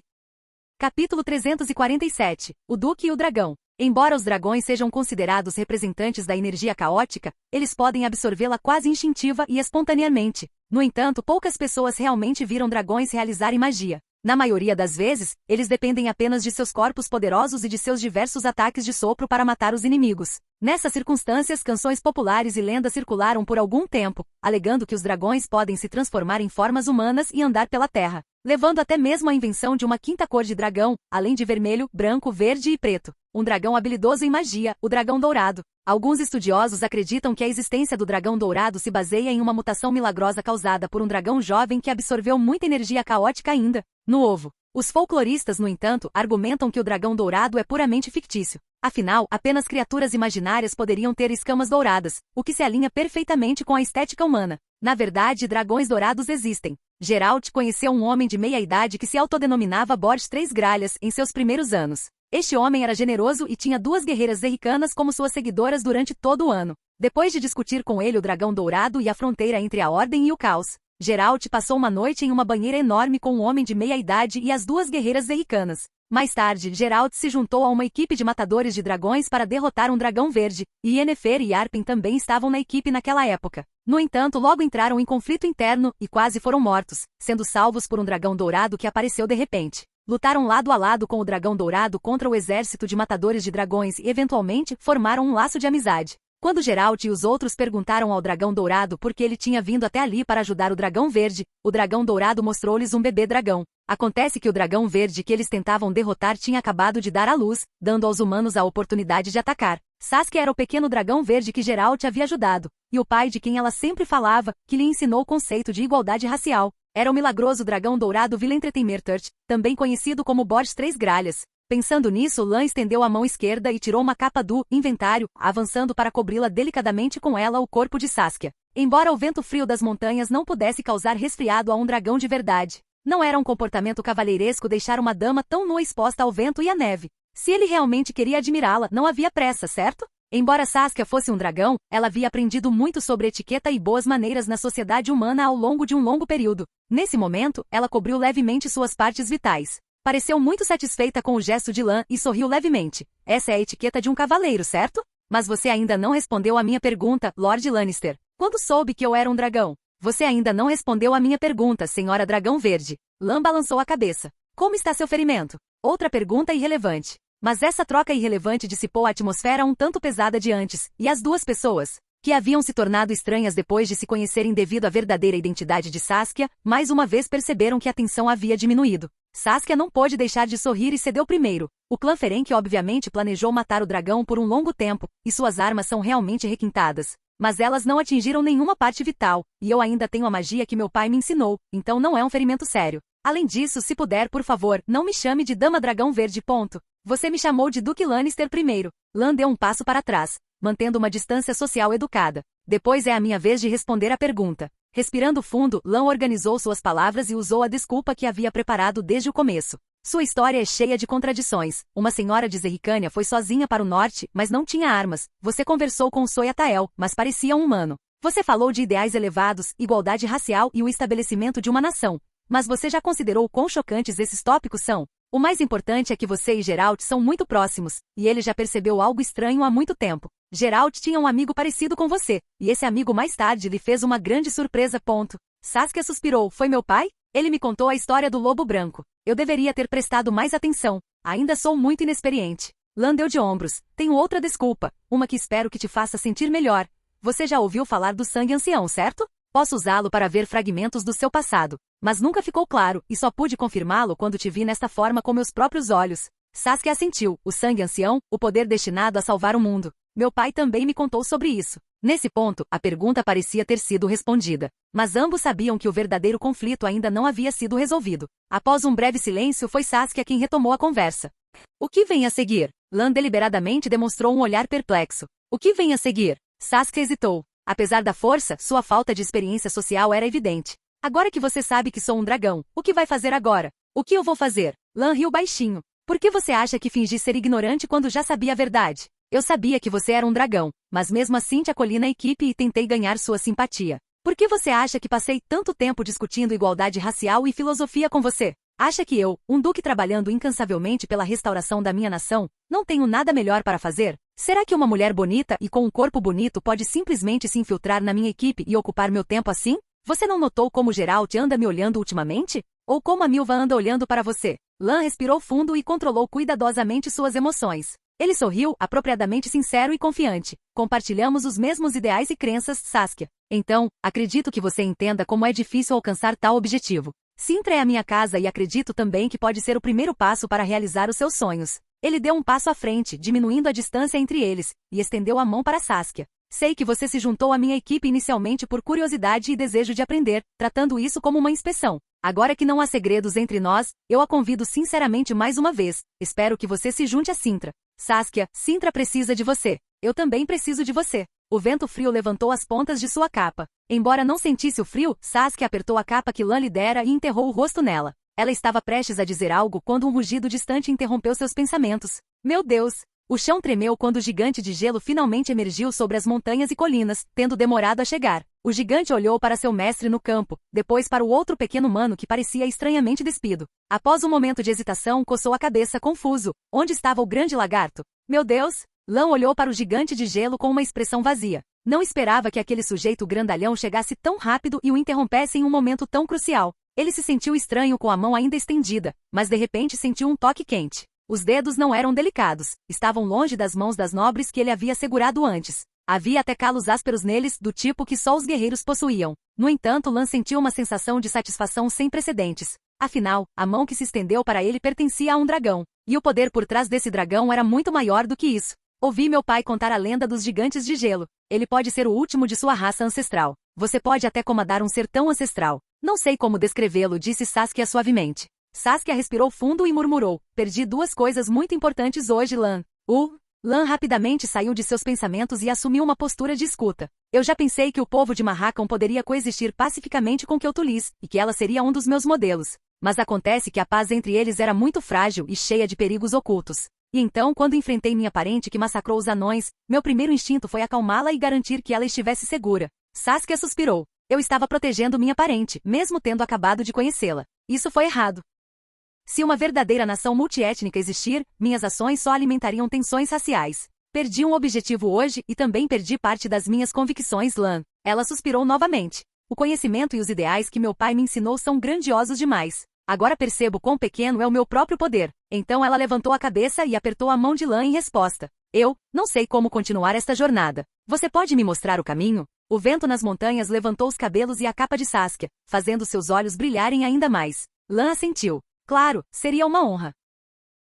Capítulo 347. O Duque e o Dragão. Embora os dragões sejam considerados representantes da energia caótica, eles podem absorvê-la quase instintiva e espontaneamente. No entanto, poucas pessoas realmente viram dragões realizarem magia. Na maioria das vezes, eles dependem apenas de seus corpos poderosos e de seus diversos ataques de sopro para matar os inimigos. Nessas circunstâncias, canções populares e lendas circularam por algum tempo, alegando que os dragões podem se transformar em formas humanas e andar pela terra, levando até mesmo à invenção de uma quinta cor de dragão, além de vermelho, branco, verde e preto. Um dragão habilidoso em magia, o dragão dourado. Alguns estudiosos acreditam que a existência do dragão dourado se baseia em uma mutação milagrosa causada por um dragão jovem que absorveu muita energia caótica ainda no ovo. Os folcloristas, no entanto, argumentam que o dragão dourado é puramente fictício. Afinal, apenas criaturas imaginárias poderiam ter escamas douradas, o que se alinha perfeitamente com a estética humana. Na verdade, dragões dourados existem. Geralt conheceu um homem de meia-idade que se autodenominava Borges Três Gralhas em seus primeiros anos. Este homem era generoso e tinha 2 guerreiras zerricanas como suas seguidoras durante todo o ano. Depois de discutir com ele o dragão dourado e a fronteira entre a ordem e o caos, Geralt passou uma noite em uma banheira enorme com um homem de meia-idade e as 2 guerreiras zerricanas. Mais tarde, Geralt se juntou a uma equipe de matadores de dragões para derrotar um dragão verde, e Yennefer e Arpen também estavam na equipe naquela época. No entanto, logo entraram em conflito interno e quase foram mortos, sendo salvos por um dragão dourado que apareceu de repente. Lutaram lado a lado com o dragão dourado contra o exército de matadores de dragões e, eventualmente, formaram um laço de amizade. Quando Geralt e os outros perguntaram ao dragão dourado por que ele tinha vindo até ali para ajudar o dragão verde, o dragão dourado mostrou-lhes um bebê dragão. Acontece que o dragão verde que eles tentavam derrotar tinha acabado de dar à luz, dando aos humanos a oportunidade de atacar. Saskia era o pequeno dragão verde que Geralt havia ajudado, e o pai de quem ela sempre falava, que lhe ensinou o conceito de igualdade racial. Era o milagroso dragão dourado Vilentretenmerturt, também conhecido como Borges Três Gralhas. Pensando nisso, Lã estendeu a mão esquerda e tirou uma capa do inventário, avançando para cobri-la delicadamente com ela o corpo de Saskia. Embora o vento frio das montanhas não pudesse causar resfriado a um dragão de verdade, não era um comportamento cavalheiresco deixar uma dama tão nua exposta ao vento e à neve. Se ele realmente queria admirá-la, não havia pressa, certo? Embora Saskia fosse um dragão, ela havia aprendido muito sobre etiqueta e boas maneiras na sociedade humana ao longo de um longo período. Nesse momento, ela cobriu levemente suas partes vitais. Pareceu muito satisfeita com o gesto de Lã e sorriu levemente. Essa é a etiqueta de um cavaleiro, certo? Mas você ainda não respondeu à minha pergunta, Lord Lannister. Quando soube que eu era um dragão? Você ainda não respondeu à minha pergunta, Senhora Dragão Verde. Lã balançou a cabeça. Como está seu ferimento? Outra pergunta irrelevante. Mas essa troca irrelevante dissipou a atmosfera um tanto pesada de antes, e as duas pessoas, que haviam se tornado estranhas depois de se conhecerem devido à verdadeira identidade de Saskia, mais uma vez perceberam que a tensão havia diminuído. Saskia não pôde deixar de sorrir e cedeu primeiro. O clã Ferenc obviamente planejou matar o dragão por um longo tempo, e suas armas são realmente requintadas. Mas elas não atingiram nenhuma parte vital, e eu ainda tenho a magia que meu pai me ensinou, então não é um ferimento sério. Além disso, se puder, por favor, não me chame de Dama Dragão Verde. Você me chamou de Duque Lannister primeiro. Lan deu um passo para trás, mantendo uma distância social educada. Depois é a minha vez de responder a pergunta. Respirando fundo, Lan organizou suas palavras e usou a desculpa que havia preparado desde o começo. Sua história é cheia de contradições. Uma senhora de Zerricânia foi sozinha para o norte, mas não tinha armas. Você conversou com o Soyatael, mas parecia um humano. Você falou de ideais elevados, igualdade racial e o estabelecimento de uma nação. Mas você já considerou quão chocantes esses tópicos são? O mais importante é que você e Geralt são muito próximos, e ele já percebeu algo estranho há muito tempo. Geralt tinha um amigo parecido com você, e esse amigo mais tarde lhe fez uma grande surpresa. Saskia suspirou. Foi meu pai? Ele me contou a história do lobo branco. Eu deveria ter prestado mais atenção. Ainda sou muito inexperiente. Lan deu de ombros. Tenho outra desculpa, uma que espero que te faça sentir melhor. Você já ouviu falar do sangue ancião, certo? Posso usá-lo para ver fragmentos do seu passado, mas nunca ficou claro, e só pude confirmá-lo quando te vi nesta forma com meus próprios olhos. Saskia assentiu. O sangue ancião, o poder destinado a salvar o mundo. Meu pai também me contou sobre isso. Nesse ponto, a pergunta parecia ter sido respondida. Mas ambos sabiam que o verdadeiro conflito ainda não havia sido resolvido. Após um breve silêncio, foi Saskia quem retomou a conversa. O que vem a seguir? Lan deliberadamente demonstrou um olhar perplexo. O que vem a seguir? Saskia hesitou. Apesar da força, sua falta de experiência social era evidente. Agora que você sabe que sou um dragão, o que vai fazer agora? O que eu vou fazer? Lan riu baixinho. Por que você acha que fingi ser ignorante quando já sabia a verdade? Eu sabia que você era um dragão, mas mesmo assim te acolhi na equipe e tentei ganhar sua simpatia. Por que você acha que passei tanto tempo discutindo igualdade racial e filosofia com você? Acha que eu, um duque trabalhando incansavelmente pela restauração da minha nação, não tenho nada melhor para fazer? Será que uma mulher bonita e com um corpo bonito pode simplesmente se infiltrar na minha equipe e ocupar meu tempo assim? Você não notou como Geralt anda me olhando ultimamente? Ou como a Milva anda olhando para você? Lan respirou fundo e controlou cuidadosamente suas emoções. Ele sorriu, apropriadamente sincero e confiante. Compartilhamos os mesmos ideais e crenças, Saskia. Então, acredito que você entenda como é difícil alcançar tal objetivo. Sintra é a minha casa e acredito também que pode ser o primeiro passo para realizar os seus sonhos. Ele deu um passo à frente, diminuindo a distância entre eles, e estendeu a mão para Saskia. Sei que você se juntou à minha equipe inicialmente por curiosidade e desejo de aprender, tratando isso como uma inspeção. Agora que não há segredos entre nós, eu a convido sinceramente mais uma vez. Espero que você se junte a Sintra. Saskia, Sintra precisa de você. Eu também preciso de você. O vento frio levantou as pontas de sua capa. Embora não sentisse o frio, Saskia apertou a capa que Lan lhe dera e enterrou o rosto nela. Ela estava prestes a dizer algo quando um rugido distante interrompeu seus pensamentos. Meu Deus! O chão tremeu quando o gigante de gelo finalmente emergiu sobre as montanhas e colinas, tendo demorado a chegar. O gigante olhou para seu mestre no campo, depois para o outro pequeno humano que parecia estranhamente despido. Após um momento de hesitação, coçou a cabeça confuso. Onde estava o grande lagarto? Meu Deus! Lan olhou para o gigante de gelo com uma expressão vazia. Não esperava que aquele sujeito grandalhão chegasse tão rápido e o interrompesse em um momento tão crucial. Ele se sentiu estranho com a mão ainda estendida, mas de repente sentiu um toque quente. Os dedos não eram delicados, estavam longe das mãos das nobres que ele havia segurado antes. Havia até calos ásperos neles, do tipo que só os guerreiros possuíam. No entanto, Lan sentiu uma sensação de satisfação sem precedentes. Afinal, a mão que se estendeu para ele pertencia a um dragão, e o poder por trás desse dragão era muito maior do que isso. Ouvi meu pai contar a lenda dos gigantes de gelo. Ele pode ser o último de sua raça ancestral. Você pode até comandar um ser tão ancestral. Não sei como descrevê-lo, disse Saskia suavemente. Saskia respirou fundo e murmurou. Perdi duas coisas muito importantes hoje, Lan. Lan rapidamente saiu de seus pensamentos e assumiu uma postura de escuta. Eu já pensei que o povo de Marracão poderia coexistir pacificamente com Quel'Thulis, e que ela seria um dos meus modelos. Mas acontece que a paz entre eles era muito frágil e cheia de perigos ocultos. E então, quando enfrentei minha parente que massacrou os anões, meu primeiro instinto foi acalmá-la e garantir que ela estivesse segura. Saskia suspirou. Eu estava protegendo minha parente, mesmo tendo acabado de conhecê-la. Isso foi errado. Se uma verdadeira nação multiétnica existir, minhas ações só alimentariam tensões raciais. Perdi um objetivo hoje e também perdi parte das minhas convicções, Lan. Ela suspirou novamente. O conhecimento e os ideais que meu pai me ensinou são grandiosos demais. Agora percebo quão pequeno é o meu próprio poder. Então ela levantou a cabeça e apertou a mão de Lan em resposta. Eu não sei como continuar esta jornada. Você pode me mostrar o caminho? O vento nas montanhas levantou os cabelos e a capa de Saskia, fazendo seus olhos brilharem ainda mais. Lan assentiu. Claro, seria uma honra.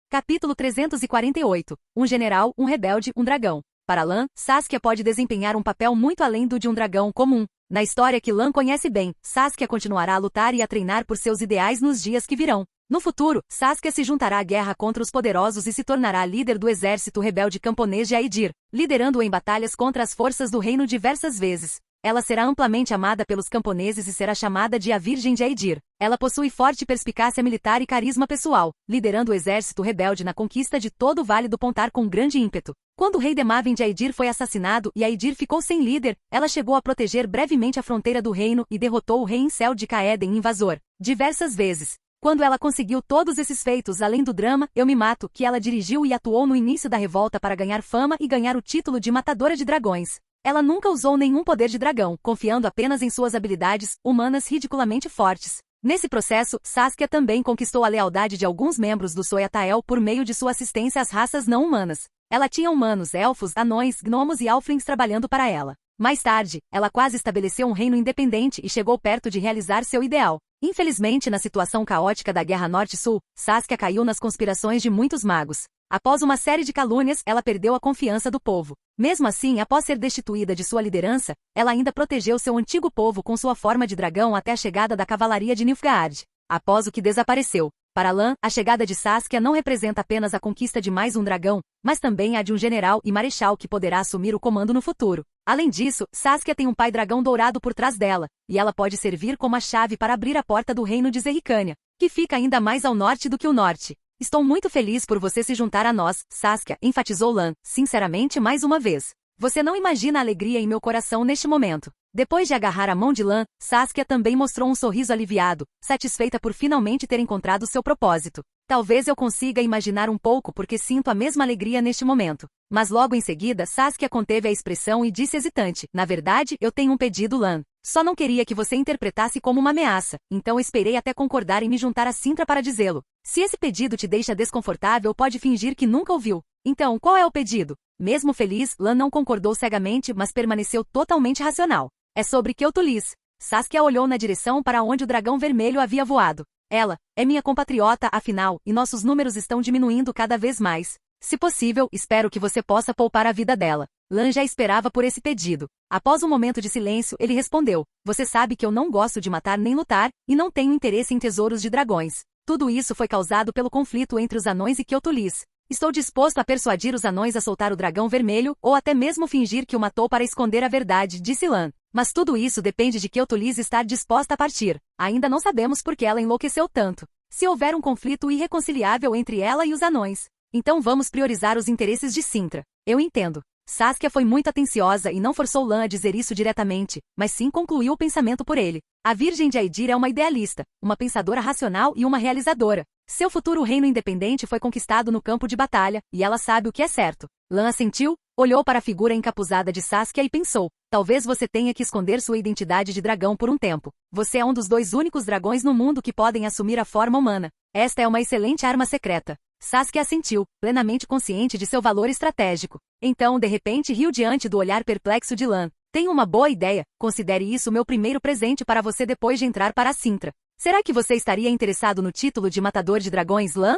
Capítulo 348. Um general, um rebelde, um dragão. Para Lan, Saskia pode desempenhar um papel muito além do de um dragão comum. Na história que Lan conhece bem, Saskia continuará a lutar e a treinar por seus ideais nos dias que virão. No futuro, Saskia se juntará à guerra contra os poderosos e se tornará líder do exército rebelde camponês de Aedir, liderando-o em batalhas contra as forças do reino diversas vezes. Ela será amplamente amada pelos camponeses e será chamada de a Virgem de Aedir. Ela possui forte perspicácia militar e carisma pessoal, liderando o exército rebelde na conquista de todo o Vale do Pontar com grande ímpeto. Quando o rei Demavin de Aedir foi assassinado e Aedir ficou sem líder, ela chegou a proteger brevemente a fronteira do reino e derrotou o rei Incel de Caeden invasor, diversas vezes. Quando ela conseguiu todos esses feitos além do drama Eu Me Mato, que ela dirigiu e atuou no início da revolta para ganhar fama e ganhar o título de Matadora de Dragões. Ela nunca usou nenhum poder de dragão, confiando apenas em suas habilidades humanas ridiculamente fortes. Nesse processo, Saskia também conquistou a lealdade de alguns membros do Soyatael por meio de sua assistência às raças não humanas. Ela tinha humanos, elfos, anões, gnomos e halflings trabalhando para ela. Mais tarde, ela quase estabeleceu um reino independente e chegou perto de realizar seu ideal. Infelizmente, na situação caótica da Guerra Norte-Sul, Saskia caiu nas conspirações de muitos magos. Após uma série de calúnias, ela perdeu a confiança do povo. Mesmo assim, após ser destituída de sua liderança, ela ainda protegeu seu antigo povo com sua forma de dragão até a chegada da cavalaria de Nilfgaard. Após o que desapareceu. Para Lan, a chegada de Saskia não representa apenas a conquista de mais um dragão, mas também a de um general e marechal que poderá assumir o comando no futuro. Além disso, Saskia tem um pai dragão dourado por trás dela, e ela pode servir como a chave para abrir a porta do reino de Zerricânia, que fica ainda mais ao norte do que o norte. Estou muito feliz por você se juntar a nós, Saskia, enfatizou Lan, sinceramente mais uma vez. Você não imagina a alegria em meu coração neste momento. Depois de agarrar a mão de Lan, Saskia também mostrou um sorriso aliviado, satisfeita por finalmente ter encontrado seu propósito. Talvez eu consiga imaginar um pouco porque sinto a mesma alegria neste momento. Mas logo em seguida, Saskia conteve a expressão e disse hesitante, na verdade, eu tenho um pedido, Lan. Só não queria que você interpretasse como uma ameaça, então esperei até concordar em me juntar a Cintra para dizê-lo. Se esse pedido te deixa desconfortável, pode fingir que nunca ouviu. Então, qual é o pedido? Mesmo feliz, Lan não concordou cegamente, mas permaneceu totalmente racional. É sobre Keutulis. Saskia olhou na direção para onde o dragão vermelho havia voado. Ela é minha compatriota, afinal, e nossos números estão diminuindo cada vez mais. Se possível, espero que você possa poupar a vida dela. Lan já esperava por esse pedido. Após um momento de silêncio, ele respondeu, você sabe que eu não gosto de matar nem lutar, e não tenho interesse em tesouros de dragões. Tudo isso foi causado pelo conflito entre os anões e Keutulis. Estou disposto a persuadir os anões a soltar o dragão vermelho, ou até mesmo fingir que o matou para esconder a verdade, disse Lan. Mas tudo isso depende de Keutulis estar disposta a partir. Ainda não sabemos por que ela enlouqueceu tanto. Se houver um conflito irreconciliável entre ela e os anões, então vamos priorizar os interesses de Cintra. Eu entendo. Saskia foi muito atenciosa e não forçou Lan a dizer isso diretamente, mas sim concluiu o pensamento por ele. A Virgem de Aedir é uma idealista, uma pensadora racional e uma realizadora. Seu futuro reino independente foi conquistado no campo de batalha, e ela sabe o que é certo. Lan assentiu, olhou para a figura encapuzada de Saskia e pensou, talvez você tenha que esconder sua identidade de dragão por um tempo. Você é um dos 2 únicos dragões no mundo que podem assumir a forma humana. Esta é uma excelente arma secreta. Saskia assentiu, plenamente consciente de seu valor estratégico. Então, de repente, riu diante do olhar perplexo de Lan. Tenho uma boa ideia, considere isso meu primeiro presente para você depois de entrar para a Cintra. Será que você estaria interessado no título de Matador de Dragões, Lan?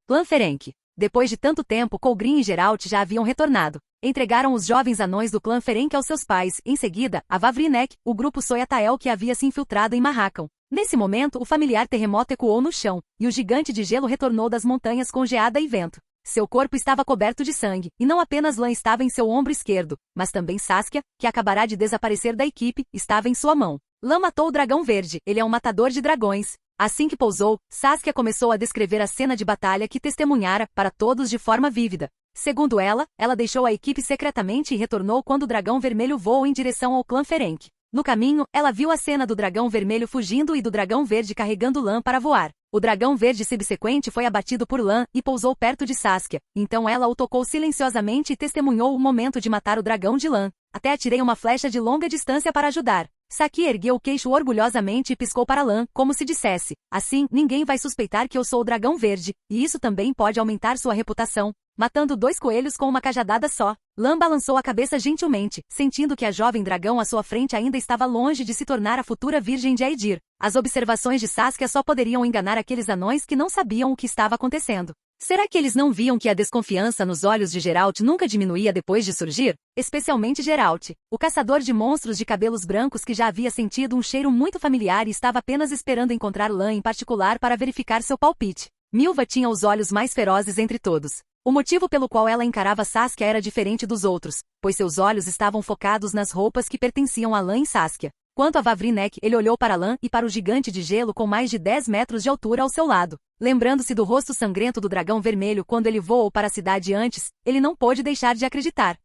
Clã Ferenc. Depois de tanto tempo, Colgrin e Geralt já haviam retornado. Entregaram os jovens anões do clã Ferenc aos seus pais, em seguida, a Vavrinek, o grupo Soyatael que havia se infiltrado em Marrakon. Nesse momento, o familiar terremoto ecoou no chão, e o gigante de gelo retornou das montanhas com geada e vento. Seu corpo estava coberto de sangue, e não apenas Lan estava em seu ombro esquerdo, mas também Saskia, que acabará de desaparecer da equipe, estava em sua mão. Lan matou o dragão verde, ele é um matador de dragões. Assim que pousou, Saskia começou a descrever a cena de batalha que testemunhara para todos de forma vívida. Segundo ela deixou a equipe secretamente e retornou quando o dragão vermelho voou em direção ao clã Ferenc. No caminho, ela viu a cena do dragão vermelho fugindo e do dragão verde carregando Lan para voar. O dragão verde subsequente foi abatido por Lan e pousou perto de Saskia. Então ela o tocou silenciosamente e testemunhou o momento de matar o dragão de Lan. Até atirei uma flecha de longa distância para ajudar. Saki ergueu o queixo orgulhosamente e piscou para Lan, como se dissesse: assim, ninguém vai suspeitar que eu sou o dragão verde, e isso também pode aumentar sua reputação. Matando 2 coelhos com uma cajadada só, Lan balançou a cabeça gentilmente, sentindo que a jovem dragão à sua frente ainda estava longe de se tornar a futura virgem de Aedir. As observações de Saskia só poderiam enganar aqueles anões que não sabiam o que estava acontecendo. Será que eles não viam que a desconfiança nos olhos de Geralt nunca diminuía depois de surgir? Especialmente Geralt, o caçador de monstros de cabelos brancos que já havia sentido um cheiro muito familiar e estava apenas esperando encontrar Lan em particular para verificar seu palpite. Milva tinha os olhos mais ferozes entre todos. O motivo pelo qual ela encarava Saskia era diferente dos outros, pois seus olhos estavam focados nas roupas que pertenciam a Lan e Saskia. Quanto a Vavrinek, ele olhou para Lan e para o gigante de gelo com mais de 10 metros de altura ao seu lado. Lembrando-se do rosto sangrento do dragão vermelho quando ele voou para a cidade antes, ele não pôde deixar de acreditar.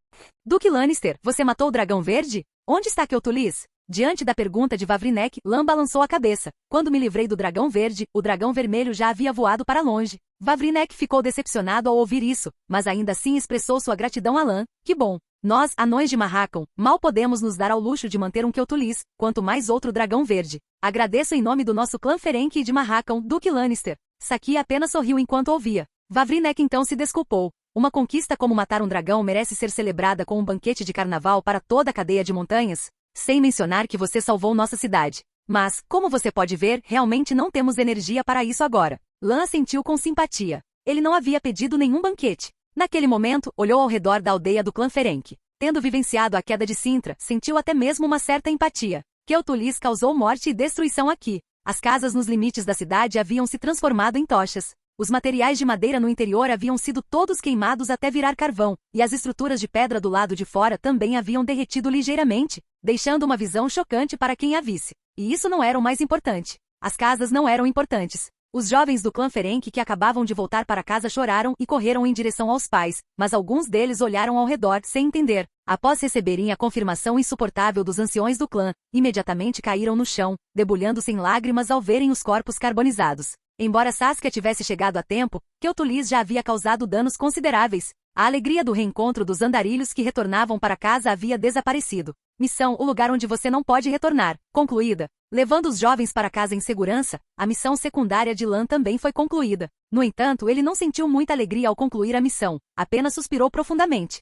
Duque Lannister, você matou o dragão verde? Onde está Keotulis? Diante da pergunta de Vavrinek, Lan balançou a cabeça. Quando me livrei do dragão verde, o dragão vermelho já havia voado para longe. Vavrinek ficou decepcionado ao ouvir isso, mas ainda assim expressou sua gratidão a Lan. Que bom! Nós, anões de Marracão, mal podemos nos dar ao luxo de manter um Keotulis, quanto mais outro dragão verde. Agradeço em nome do nosso clã Ferenc e de Marracão, Duque Lannister. Saki apenas sorriu enquanto ouvia. Vavrinek então se desculpou. Uma conquista como matar um dragão merece ser celebrada com um banquete de carnaval para toda a cadeia de montanhas? Sem mencionar que você salvou nossa cidade. Mas, como você pode ver, realmente não temos energia para isso agora. Lan assentiu com simpatia. Ele não havia pedido nenhum banquete. Naquele momento, olhou ao redor da aldeia do clã Ferenc. Tendo vivenciado a queda de Cintra, sentiu até mesmo uma certa empatia. Keotulis causou morte e destruição aqui. As casas nos limites da cidade haviam se transformado em tochas. Os materiais de madeira no interior haviam sido todos queimados até virar carvão, e as estruturas de pedra do lado de fora também haviam derretido ligeiramente, deixando uma visão chocante para quem a visse. E isso não era o mais importante. As casas não eram importantes. Os jovens do clã Ferenc que acabavam de voltar para casa choraram e correram em direção aos pais, mas alguns deles olharam ao redor sem entender. Após receberem a confirmação insuportável dos anciões do clã, imediatamente caíram no chão, debulhando-se em lágrimas ao verem os corpos carbonizados. Embora Saskia tivesse chegado a tempo, Keotulis já havia causado danos consideráveis. A alegria do reencontro dos andarilhos que retornavam para casa havia desaparecido. Missão: o lugar onde você não pode retornar. Concluída. Levando os jovens para casa em segurança, a missão secundária de Lan também foi concluída. No entanto, ele não sentiu muita alegria ao concluir a missão, apenas suspirou profundamente.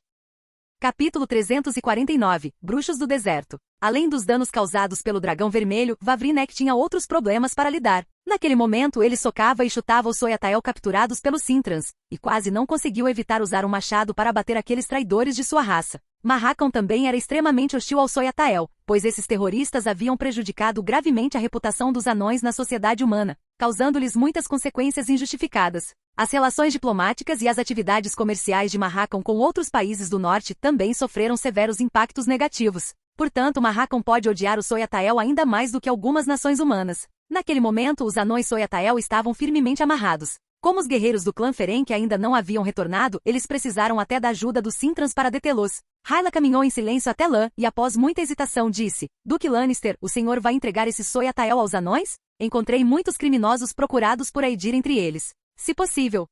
Capítulo 349 – Bruxos do Deserto. Além dos danos causados pelo dragão vermelho, Vavrinek tinha outros problemas para lidar. Naquele momento ele socava e chutava os Soyatael capturados pelos Cintrans, e quase não conseguiu evitar usar um machado para abater aqueles traidores de sua raça. Marracão também era extremamente hostil aos Soyatael, pois esses terroristas haviam prejudicado gravemente a reputação dos anões na sociedade humana, causando-lhes muitas consequências injustificadas. As relações diplomáticas e as atividades comerciais de Marracão com outros países do norte também sofreram severos impactos negativos. Portanto, Marracão pode odiar os Soyatael ainda mais do que algumas nações humanas. Naquele momento, os anões Soyatael estavam firmemente amarrados. Como os guerreiros do clã Ferenc ainda não haviam retornado, eles precisaram até da ajuda dos Cintrans para detê-los. Hyla caminhou em silêncio até Lan e após muita hesitação disse: Duque Lannister, o senhor vai entregar esses Soyatael aos anões? Encontrei muitos criminosos procurados por Aedir entre eles. Se possível,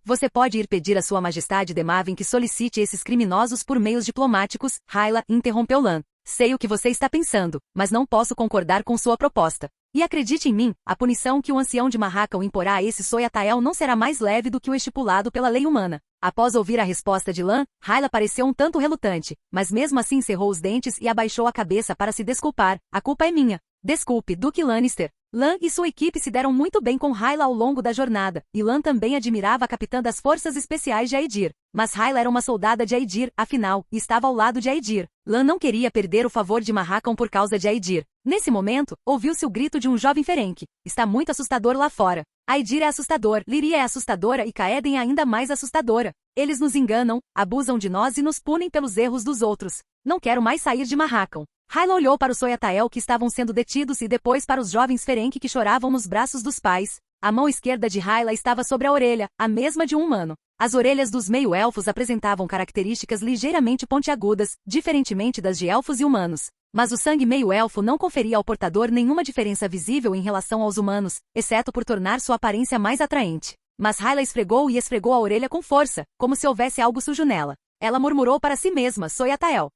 você pode ir pedir a sua majestade Demavin que solicite esses criminosos por meios diplomáticos. Hyla interrompeu Lan. Sei o que você está pensando, mas não posso concordar com sua proposta. E acredite em mim, a punição que o ancião de Marracão imporá a esse Soyatael não será mais leve do que o estipulado pela lei humana. Após ouvir a resposta de Lan, Hyla pareceu um tanto relutante, mas mesmo assim cerrou os dentes e abaixou a cabeça para se desculpar. A culpa é minha. Desculpe, Duque Lannister. Lan e sua equipe se deram muito bem com Hyla ao longo da jornada, e Lan também admirava a capitã das forças especiais de Aedir. Mas Hyla era uma soldada de Aedir, afinal, e estava ao lado de Aedir. Lan não queria perder o favor de Marracão por causa de Aedir. Nesse momento, ouviu-se o grito de um jovem Ferenc. Está muito assustador lá fora. Aedir é assustador, Lyria é assustadora e Kaeden é ainda mais assustadora. Eles nos enganam, abusam de nós e nos punem pelos erros dos outros. Não quero mais sair de Marracão. Hyla olhou para os Soyatael que estavam sendo detidos e depois para os jovens Ferenc que choravam nos braços dos pais. A mão esquerda de Hyla estava sobre a orelha, a mesma de um humano. As orelhas dos meio-elfos apresentavam características ligeiramente pontiagudas, diferentemente das de elfos e humanos. Mas o sangue meio-elfo não conferia ao portador nenhuma diferença visível em relação aos humanos, exceto por tornar sua aparência mais atraente. Mas Hyla esfregou e esfregou a orelha com força, como se houvesse algo sujo nela. Ela murmurou para si mesma: Soyatael.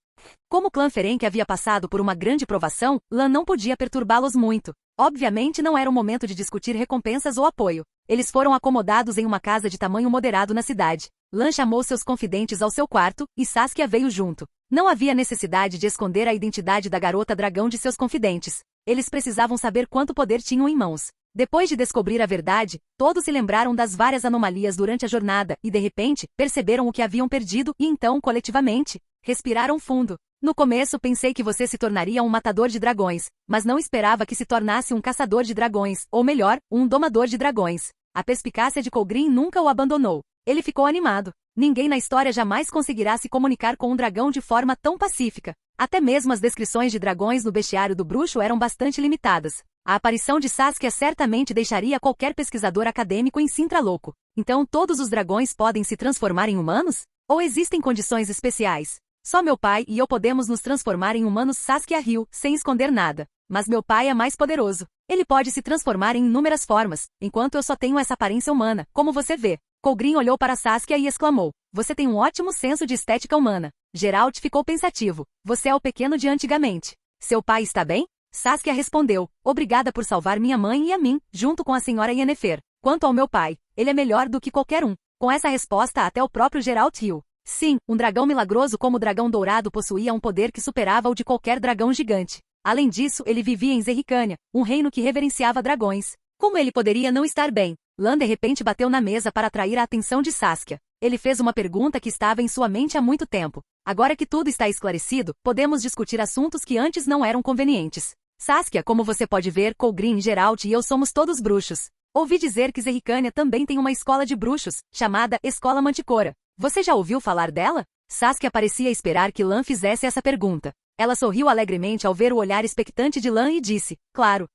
Como o clã Ferenc havia passado por uma grande provação, Lan não podia perturbá-los muito. Obviamente não era o momento de discutir recompensas ou apoio. Eles foram acomodados em uma casa de tamanho moderado na cidade. Lan chamou seus confidentes ao seu quarto, e Saskia veio junto. Não havia necessidade de esconder a identidade da garota dragão de seus confidentes. Eles precisavam saber quanto poder tinham em mãos. Depois de descobrir a verdade, todos se lembraram das várias anomalias durante a jornada e, de repente, perceberam o que haviam perdido e então, coletivamente, respiraram fundo. No começo pensei que você se tornaria um matador de dragões, mas não esperava que se tornasse um caçador de dragões, ou melhor, um domador de dragões. A perspicácia de Colgrin nunca o abandonou. Ele ficou animado. Ninguém na história jamais conseguirá se comunicar com um dragão de forma tão pacífica. Até mesmo as descrições de dragões no bestiário do bruxo eram bastante limitadas. A aparição de Saskia certamente deixaria qualquer pesquisador acadêmico em Sintra louco. Então todos os dragões podem se transformar em humanos? Ou existem condições especiais? Só meu pai e eu podemos nos transformar em humanos, Saskia riu, sem esconder nada. Mas meu pai é mais poderoso. Ele pode se transformar em inúmeras formas, enquanto eu só tenho essa aparência humana, como você vê. Colgrin olhou para Saskia e exclamou: você tem um ótimo senso de estética humana. Geralt ficou pensativo. Você é o pequeno de antigamente. Seu pai está bem? Saskia respondeu: obrigada por salvar minha mãe e a mim, junto com a senhora Yennefer. Quanto ao meu pai, ele é melhor do que qualquer um. Com essa resposta até o próprio Geralt riu. Sim, um dragão milagroso como o dragão dourado possuía um poder que superava o de qualquer dragão gigante. Além disso, ele vivia em Zerricânia, um reino que reverenciava dragões. Como ele poderia não estar bem? Lan de repente bateu na mesa para atrair a atenção de Saskia. Ele fez uma pergunta que estava em sua mente há muito tempo. Agora que tudo está esclarecido, podemos discutir assuntos que antes não eram convenientes. Saskia, como você pode ver, Colgrin, Geralt e eu somos todos bruxos. Ouvi dizer que Zerricânia também tem uma escola de bruxos, chamada Escola Manticora. Você já ouviu falar dela? Saskia parecia esperar que Lan fizesse essa pergunta. Ela sorriu alegremente ao ver o olhar expectante de Lan e disse: claro.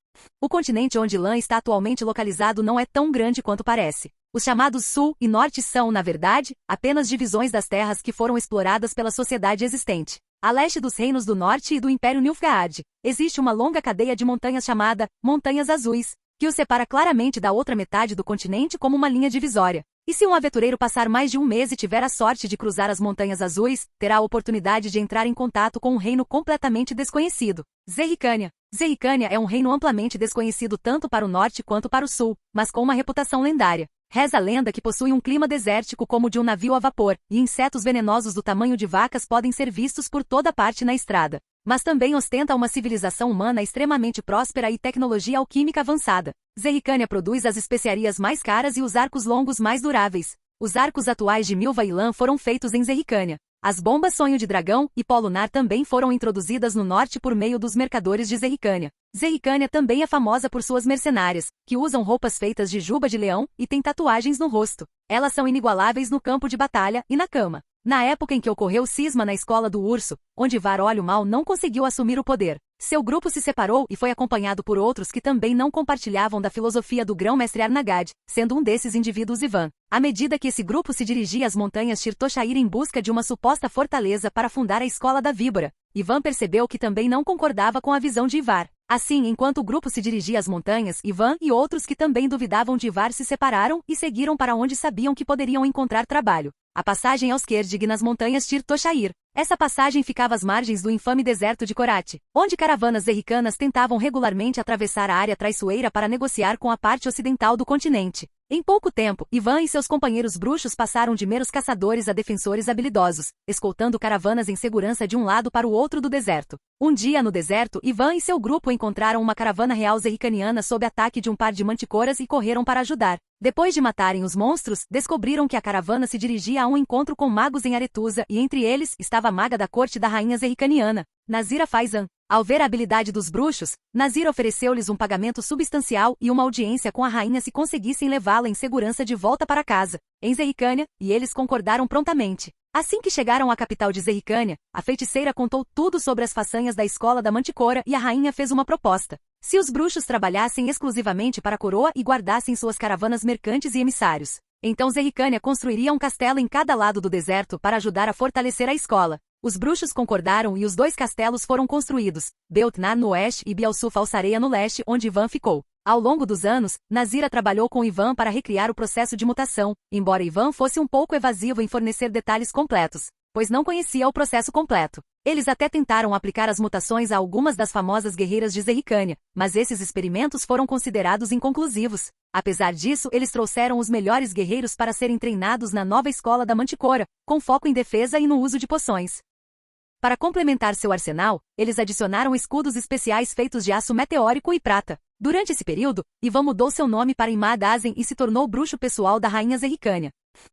O continente onde Lan está atualmente localizado não é tão grande quanto parece. Os chamados Sul e Norte são, na verdade, apenas divisões das terras que foram exploradas pela sociedade existente. A leste dos Reinos do Norte e do Império Nilfgaard, existe uma longa cadeia de montanhas chamada Montanhas Azuis, que o separa claramente da outra metade do continente como uma linha divisória. E se um aventureiro passar mais de um mês e tiver a sorte de cruzar as Montanhas Azuis, terá a oportunidade de entrar em contato com um reino completamente desconhecido. Zerricânia. Zerricânia é um reino amplamente desconhecido tanto para o norte quanto para o sul, mas com uma reputação lendária. Reza a lenda que possui um clima desértico como o de um navio a vapor, e insetos venenosos do tamanho de vacas podem ser vistos por toda parte na estrada. Mas também ostenta uma civilização humana extremamente próspera e tecnologia alquímica avançada. Zerricânia produz as especiarias mais caras e os arcos longos mais duráveis. Os arcos atuais de Milva e Lan foram feitos em Zerricânia. As bombas Sonho de Dragão e Pó Lunar também foram introduzidas no norte por meio dos mercadores de Zerricânia. Zerricânia também é famosa por suas mercenárias, que usam roupas feitas de juba de leão e têm tatuagens no rosto. Elas são inigualáveis no campo de batalha e na cama. Na época em que ocorreu o cisma na escola do urso, onde Var Olho Mal não conseguiu assumir o poder, seu grupo se separou e foi acompanhado por outros que também não compartilhavam da filosofia do grão-mestre Arnagad, sendo um desses indivíduos Ivan. À medida que esse grupo se dirigia às montanhas Tirtoshair em busca de uma suposta fortaleza para fundar a escola da víbora, Ivan percebeu que também não concordava com a visão de Ivar. Assim, enquanto o grupo se dirigia às montanhas, Ivan e outros que também duvidavam de Ivar se separaram e seguiram para onde sabiam que poderiam encontrar trabalho. A passagem aos Kerdig nas montanhas Tirtoshair. Essa passagem ficava às margens do infame deserto de Korat, onde caravanas zerricanas tentavam regularmente atravessar a área traiçoeira para negociar com a parte ocidental do continente. Em pouco tempo, Ivan e seus companheiros bruxos passaram de meros caçadores a defensores habilidosos, escoltando caravanas em segurança de um lado para o outro do deserto. Um dia no deserto, Ivan e seu grupo encontraram uma caravana real zerricaniana sob ataque de um par de manticoras e correram para ajudar. Depois de matarem os monstros, descobriram que a caravana se dirigia a um encontro com magos em Aretusa e entre eles estava a maga da corte da rainha zerricaniana, Nazira Faizan. Ao ver a habilidade dos bruxos, Nazira ofereceu-lhes um pagamento substancial e uma audiência com a rainha se conseguissem levá-la em segurança de volta para casa, em Zerricânia, e eles concordaram prontamente. Assim que chegaram à capital de Zerricânia, a feiticeira contou tudo sobre as façanhas da escola da Manticora e a rainha fez uma proposta. Se os bruxos trabalhassem exclusivamente para a coroa e guardassem suas caravanas mercantes e emissários, então Zerricânia construiria um castelo em cada lado do deserto para ajudar a fortalecer a escola. Os bruxos concordaram e os 2 castelos fonar construídos, Beltnar no oeste e Bielsu Falsareia no leste, onde Ivan ficou. Ao longo dos anos, Nazira trabalhou com Ivan para recriar o processo de mutação, embora Ivan fosse um pouco evasivo em fornecer detalhes completos. pois não conhecia o processo completo. Eles até tentaram aplicar as mutações a algumas das famosas guerreiras de Zerricânia, mas esses experimentos foram considerados inconclusivos. Apesar disso, eles trouxeram os melhores guerreiros para serem treinados na nova escola da Manticora, com foco em defesa e no uso de poções. Para complementar seu arsenal, eles adicionaram escudos especiais feitos de aço meteórico e prata. Durante esse período, Ivan mudou seu nome para Imad Azen e se tornou bruxo pessoal da rainha Zerricânia.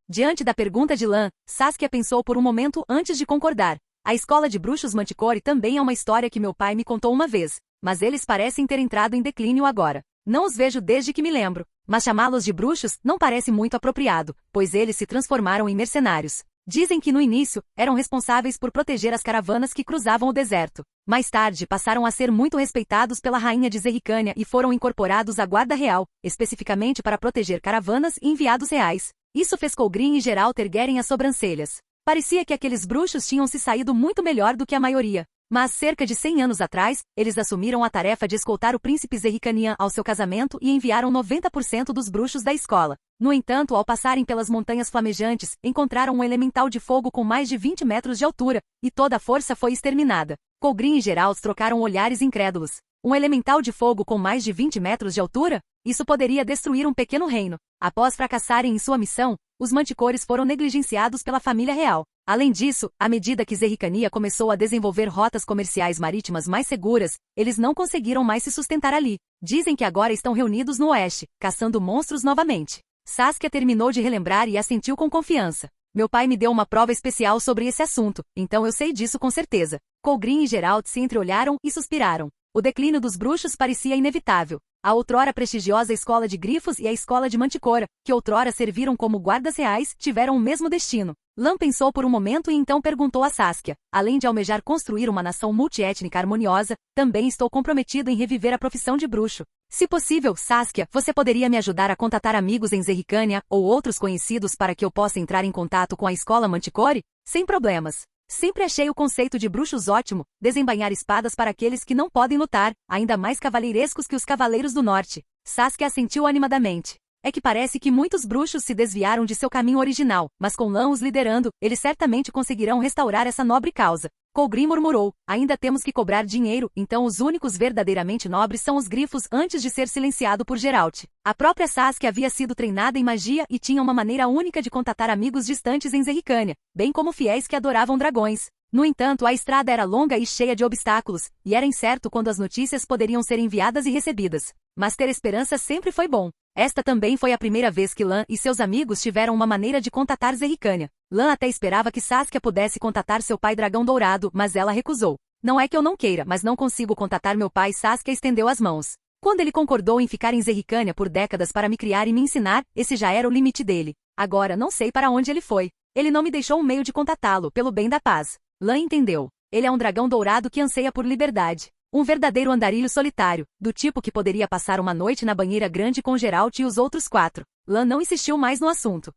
Diante da pergunta de Lan, Saskia pensou por um momento antes de concordar. A escola de bruxos Manticore também é uma história que meu pai me contou uma vez, mas eles parecem ter entrado em declínio agora. Não os vejo desde que me lembro, mas chamá-los de bruxos não parece muito apropriado, pois eles se transformaram em mercenários. Dizem que no início, eram responsáveis por proteger as caravanas que cruzavam o deserto. Mais tarde passaram a ser muito respeitados pela rainha de Zerricânia e foram incorporados à guarda real, especificamente para proteger caravanas e enviados reais. Isso fez Colgrin e Geralt erguerem as sobrancelhas. Parecia que aqueles bruxos tinham se saído muito melhor do que a maioria. Mas cerca de 100 anos atrás, eles assumiram a tarefa de escoltar o príncipe Zerricanian ao seu casamento e enviaram 90% dos bruxos da escola. No entanto, ao passarem pelas montanhas flamejantes, encontraram um elemental de fogo com mais de 20 metros de altura, e toda a força foi exterminada. Colgrin e Geralt trocaram olhares incrédulos. Um elemental de fogo com mais de 20 metros de altura? Isso poderia destruir um pequeno reino. Após fracassarem em sua missão, os manticores foram negligenciados pela família real. Além disso, à medida que Zerricania começou a desenvolver rotas comerciais marítimas mais seguras, eles não conseguiram mais se sustentar ali. Dizem que agora estão reunidos no oeste, caçando monstros novamente. Saskia terminou de relembrar e assentiu com confiança. Meu pai me deu uma prova especial sobre esse assunto, então eu sei disso com certeza. Colgrin e Geralt se entreolharam e suspiraram. O declínio dos bruxos parecia inevitável. A outrora prestigiosa escola de Grifos e a escola de Manticora, que outrora serviram como guardas reais, tiveram o mesmo destino. Lan pensou por um momento e então perguntou a Saskia. Além de almejar construir uma nação multiétnica harmoniosa, também estou comprometido em reviver a profissão de bruxo. Se possível, Saskia, você poderia me ajudar a contatar amigos em Zerricânia ou outros conhecidos para que eu possa entrar em contato com a escola Manticore? Sem problemas. Sempre achei o conceito de bruxos ótimo, desembainhar espadas para aqueles que não podem lutar, ainda mais cavaleirescos que os cavaleiros do norte. Saskia assentiu animadamente. É que parece que muitos bruxos se desviaram de seu caminho original, mas com Lan os liderando, eles certamente conseguirão restaurar essa nobre causa. Colgrin murmurou, ainda temos que cobrar dinheiro, então os únicos verdadeiramente nobres são os grifos antes de ser silenciado por Geralt. A própria Saskia havia sido treinada em magia e tinha uma maneira única de contatar amigos distantes em Zerricânia, bem como fiéis que adoravam dragões. No entanto, a estrada era longa e cheia de obstáculos, e era incerto quando as notícias poderiam ser enviadas e recebidas. Mas ter esperança sempre foi bom. Esta também foi a primeira vez que Lan e seus amigos tiveram uma maneira de contatar Zerricânia. Lan até esperava que Saskia pudesse contatar seu pai Dragão Dourado, mas ela recusou. Não é que eu não queira, mas não consigo contatar meu pai. Saskia estendeu as mãos. Quando ele concordou em ficar em Zerricânia por décadas para me criar e me ensinar, esse já era o limite dele. Agora não sei para onde ele foi. Ele não me deixou um meio de contatá-lo, pelo bem da paz. Lan entendeu. Ele é um dragão dourado que anseia por liberdade. Um verdadeiro andarilho solitário, do tipo que poderia passar uma noite na banheira grande com Geralt e os outros 4. Lan não insistiu mais no assunto.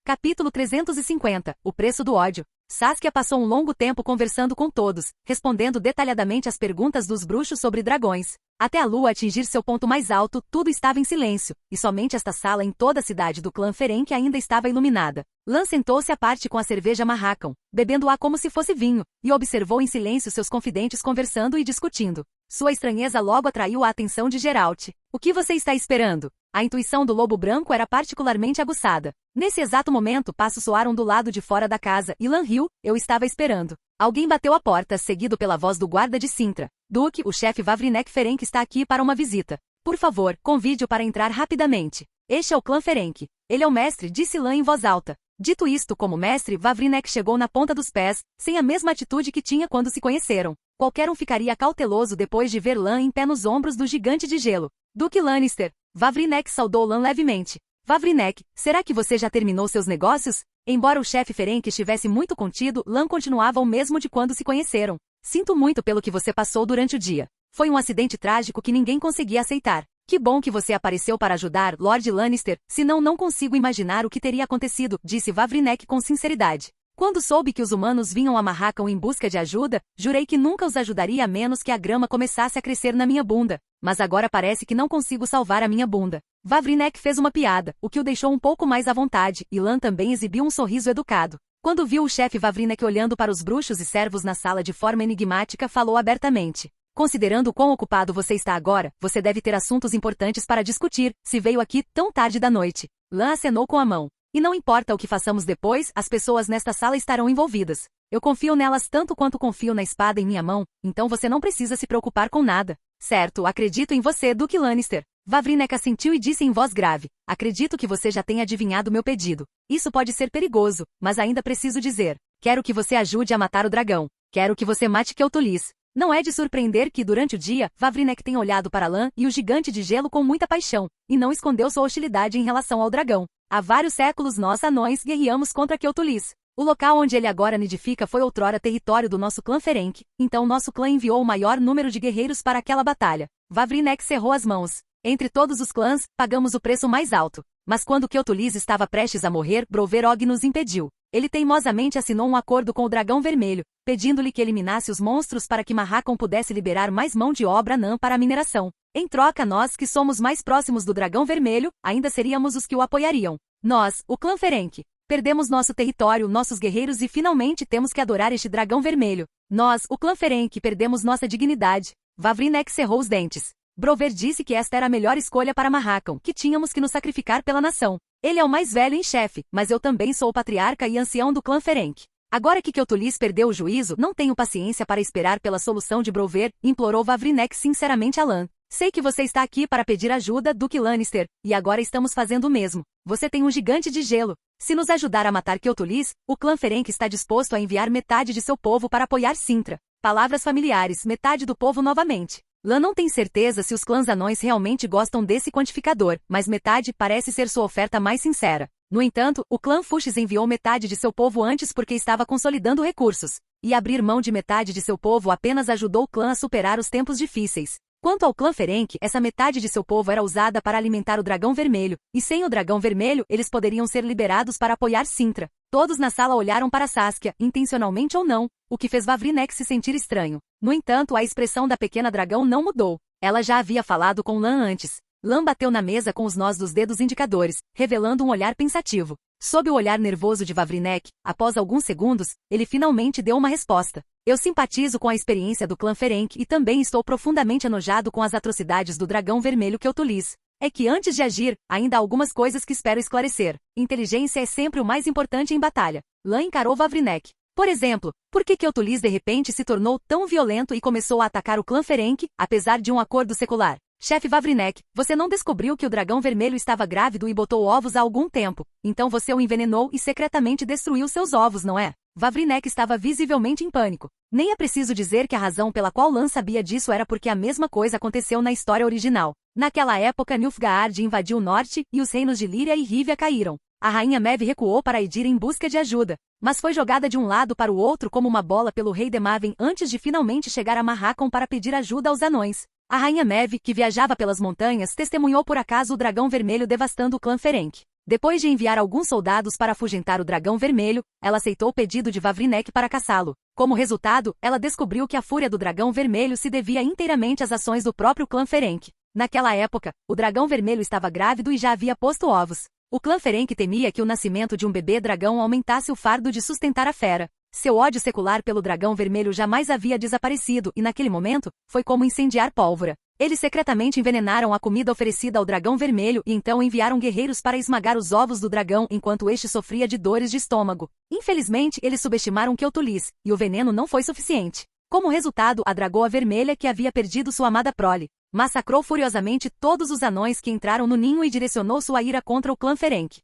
Capítulo 350. O preço do ódio. Saskia passou um longo tempo conversando com todos, respondendo detalhadamente às perguntas dos bruxos sobre dragões. Até a lua atingir seu ponto mais alto, tudo estava em silêncio, e somente esta sala em toda a cidade do clã Ferenc ainda estava iluminada. Lan sentou-se à parte com a cerveja Marrakam, bebendo-a como se fosse vinho, e observou em silêncio seus confidentes conversando e discutindo. Sua estranheza logo atraiu a atenção de Geralt. O que você está esperando? A intuição do lobo branco era particularmente aguçada. Nesse exato momento, passos soaram do lado de fora da casa, e Lan riu. Eu estava esperando. Alguém bateu à porta, seguido pela voz do guarda de Sintra. Duque, o chefe Vavrinek Ferenc está aqui para uma visita. Por favor, convide-o para entrar rapidamente. Este é o clã Ferenc. Ele é o mestre, disse Lan em voz alta. Dito isto, como mestre, Vavrinek chegou na ponta dos pés, sem a mesma atitude que tinha quando se conheceram. Qualquer um ficaria cauteloso depois de ver Lan em pé nos ombros do gigante de gelo. Duque Lannister. Vavrinek saudou Lan levemente. Vavrinek, será que você já terminou seus negócios? Embora o chefe Ferenc estivesse muito contido, Lan continuava o mesmo de quando se conheceram. Sinto muito pelo que você passou durante o dia. Foi um acidente trágico que ninguém conseguia aceitar. Que bom que você apareceu para ajudar, Lord Lannister, senão não consigo imaginar o que teria acontecido, disse Vavrinek com sinceridade. Quando soube que os humanos vinham a Marracão em busca de ajuda, jurei que nunca os ajudaria a menos que a grama começasse a crescer na minha bunda. Mas agora parece que não consigo salvar a minha bunda. Vavrinek fez uma piada, o que o deixou um pouco mais à vontade, e Lan também exibiu um sorriso educado. Quando viu o chefe Vavrinek olhando para os bruxos e servos na sala de forma enigmática, falou abertamente. Considerando quão ocupado você está agora, você deve ter assuntos importantes para discutir, se veio aqui tão tarde da noite. Lan acenou com a mão. E não importa o que façamos depois, as pessoas nesta sala estarão envolvidas. Eu confio nelas tanto quanto confio na espada em minha mão, então você não precisa se preocupar com nada. Certo, acredito em você, Duque Lannister. Vavrinek assentiu e disse em voz grave. Acredito que você já tenha adivinhado meu pedido. Isso pode ser perigoso, mas ainda preciso dizer. Quero que você ajude a matar o dragão. Quero que você mate Keltulis. Não é de surpreender que, durante o dia, Vavrinek tenha olhado para Lan e o gigante de gelo com muita paixão, e não escondeu sua hostilidade em relação ao dragão. Há vários séculos nós, anões, guerreamos contra Keltulis. O local onde ele agora nidifica foi outrora território do nosso clã Ferenc, então nosso clã enviou o maior número de guerreiros para aquela batalha. Vavrinek cerrou as mãos. Entre todos os clãs, pagamos o preço mais alto. Mas quando Keltulis estava prestes a morrer, Broverog nos impediu. Ele teimosamente assinou um acordo com o Dragão Vermelho, pedindo-lhe que eliminasse os monstros para que Marracão pudesse liberar mais mão de obra anã para a mineração. Em troca, nós, que somos mais próximos do Dragão Vermelho, ainda seríamos os que o apoiariam. Nós, o clã Ferenc, perdemos nosso território, nossos guerreiros e finalmente temos que adorar este Dragão Vermelho. Nós, o clã Ferenc, perdemos nossa dignidade. Vavrinek cerrou os dentes. Brover disse que esta era a melhor escolha para Marracão, que tínhamos que nos sacrificar pela nação. Ele é o mais velho em chefe, mas eu também sou o patriarca e ancião do clã Ferenc. Agora que Keltulis perdeu o juízo, não tenho paciência para esperar pela solução de Brover, implorou Vavrinek sinceramente a Lan. Sei que você está aqui para pedir ajuda, Duque Lannister, e agora estamos fazendo o mesmo. Você tem um gigante de gelo. Se nos ajudar a matar Keltulis, o clã Ferenc está disposto a enviar metade de seu povo para apoiar Sintra. Palavras familiares, metade do povo novamente. Lan não tem certeza se os clãs anões realmente gostam desse quantificador, mas metade parece ser sua oferta mais sincera. No entanto, o clã Fuxes enviou metade de seu povo antes porque estava consolidando recursos. E abrir mão de metade de seu povo apenas ajudou o clã a superar os tempos difíceis. Quanto ao clã Ferenc, essa metade de seu povo era usada para alimentar o Dragão Vermelho, e sem o Dragão Vermelho, eles poderiam ser liberados para apoiar Sintra. Todos na sala olharam para Saskia, intencionalmente ou não, o que fez Vavrinek se sentir estranho. No entanto, a expressão da pequena dragão não mudou. Ela já havia falado com Lan antes. Lan bateu na mesa com os nós dos dedos indicadores, revelando um olhar pensativo. Sob o olhar nervoso de Vavrinek, após alguns segundos, ele finalmente deu uma resposta. Eu simpatizo com a experiência do clã Ferenc e também estou profundamente enojado com as atrocidades do Dragão Vermelho Keltulis. É que antes de agir, ainda há algumas coisas que espero esclarecer. Inteligência é sempre o mais importante em batalha. Lan encarou Vavrinek. Por exemplo, por que Keltulis de repente se tornou tão violento e começou a atacar o clã Ferenc, apesar de um acordo secular? Chefe Vavrinek, você não descobriu que o Dragão Vermelho estava grávido e botou ovos há algum tempo, então você o envenenou e secretamente destruiu seus ovos, não é? Vavrinek estava visivelmente em pânico. Nem é preciso dizer que a razão pela qual Lan sabia disso era porque a mesma coisa aconteceu na história original. Naquela época Nilfgaard invadiu o norte, e os reinos de Líria e Rívia caíram. A rainha Maeve recuou para Edir em busca de ajuda, mas foi jogada de um lado para o outro como uma bola pelo rei Demaven antes de finalmente chegar a Marracão para pedir ajuda aos anões. A rainha Maeve, que viajava pelas montanhas, testemunhou por acaso o Dragão Vermelho devastando o clã Ferenc. Depois de enviar alguns soldados para afugentar o Dragão Vermelho, ela aceitou o pedido de Vavrinek para caçá-lo. Como resultado, ela descobriu que a fúria do Dragão Vermelho se devia inteiramente às ações do próprio clã Ferenc. Naquela época, o Dragão Vermelho estava grávido e já havia posto ovos. O clã Ferenc temia que o nascimento de um bebê dragão aumentasse o fardo de sustentar a fera. Seu ódio secular pelo Dragão Vermelho jamais havia desaparecido e, naquele momento, foi como incendiar pólvora. Eles secretamente envenenaram a comida oferecida ao Dragão Vermelho e então enviaram guerreiros para esmagar os ovos do dragão enquanto este sofria de dores de estômago. Infelizmente, eles subestimaram Keltulis, e o veneno não foi suficiente. Como resultado, a Dragoa Vermelha, que havia perdido sua amada prole, massacrou furiosamente todos os anões que entraram no ninho e direcionou sua ira contra o clã Ferenc.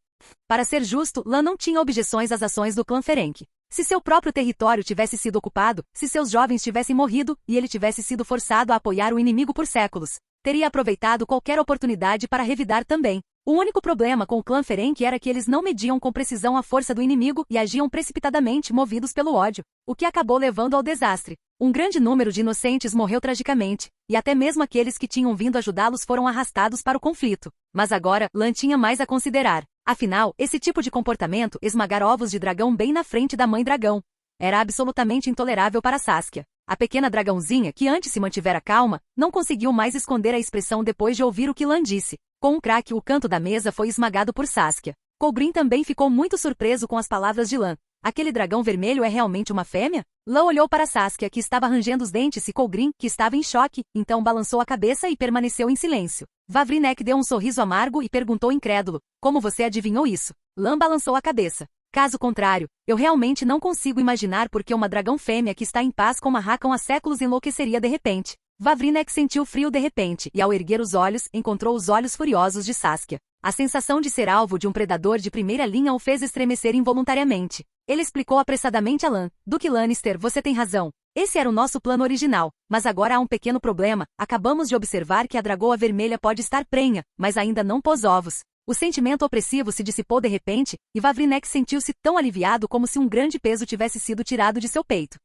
Para ser justo, Lan não tinha objeções às ações do clã Ferenc. Se seu próprio território tivesse sido ocupado, se seus jovens tivessem morrido, e ele tivesse sido forçado a apoiar o inimigo por séculos, teria aproveitado qualquer oportunidade para revidar também. O único problema com o clã Ferenc era que eles não mediam com precisão a força do inimigo e agiam precipitadamente movidos pelo ódio, o que acabou levando ao desastre. Um grande número de inocentes morreu tragicamente, e até mesmo aqueles que tinham vindo ajudá-los foram arrastados para o conflito. Mas agora, Lan tinha mais a considerar. Afinal, esse tipo de comportamento, esmagar ovos de dragão bem na frente da mãe dragão, era absolutamente intolerável para Saskia. A pequena dragãozinha, que antes se mantivera calma, não conseguiu mais esconder a expressão depois de ouvir o que Lan disse. Com um craque, o canto da mesa foi esmagado por Saskia. Cobrin também ficou muito surpreso com as palavras de Lan. Aquele dragão vermelho é realmente uma fêmea? Lan olhou para Saskia, que estava rangendo os dentes, e Cobrin, que estava em choque, então balançou a cabeça e permaneceu em silêncio. Vavrinek deu um sorriso amargo e perguntou incrédulo: como você adivinhou isso? Lan balançou a cabeça. Caso contrário, eu realmente não consigo imaginar por que uma dragão fêmea que está em paz com Mahakam há séculos enlouqueceria de repente. Vavrinek sentiu frio de repente e, ao erguer os olhos, encontrou os olhos furiosos de Saskia. A sensação de ser alvo de um predador de primeira linha o fez estremecer involuntariamente. Ele explicou apressadamente a Lan: Duque Lannister, você tem razão. Esse era o nosso plano original, mas agora há um pequeno problema. Acabamos de observar que a dragoa vermelha pode estar prenha, mas ainda não pôs ovos. O sentimento opressivo se dissipou de repente, e Vavrinek sentiu-se tão aliviado como se um grande peso tivesse sido tirado de seu peito.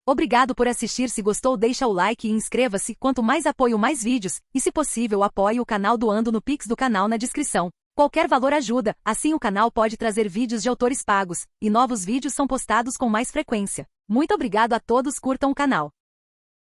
Obrigado por assistir. Se gostou, deixa o like e inscreva-se. Quanto mais apoio, mais vídeos, e se possível apoie o canal doando no Pix do canal na descrição. Qualquer valor ajuda, assim o canal pode trazer vídeos de autores pagos, e novos vídeos são postados com mais frequência. Muito obrigado a todos, curtam o canal.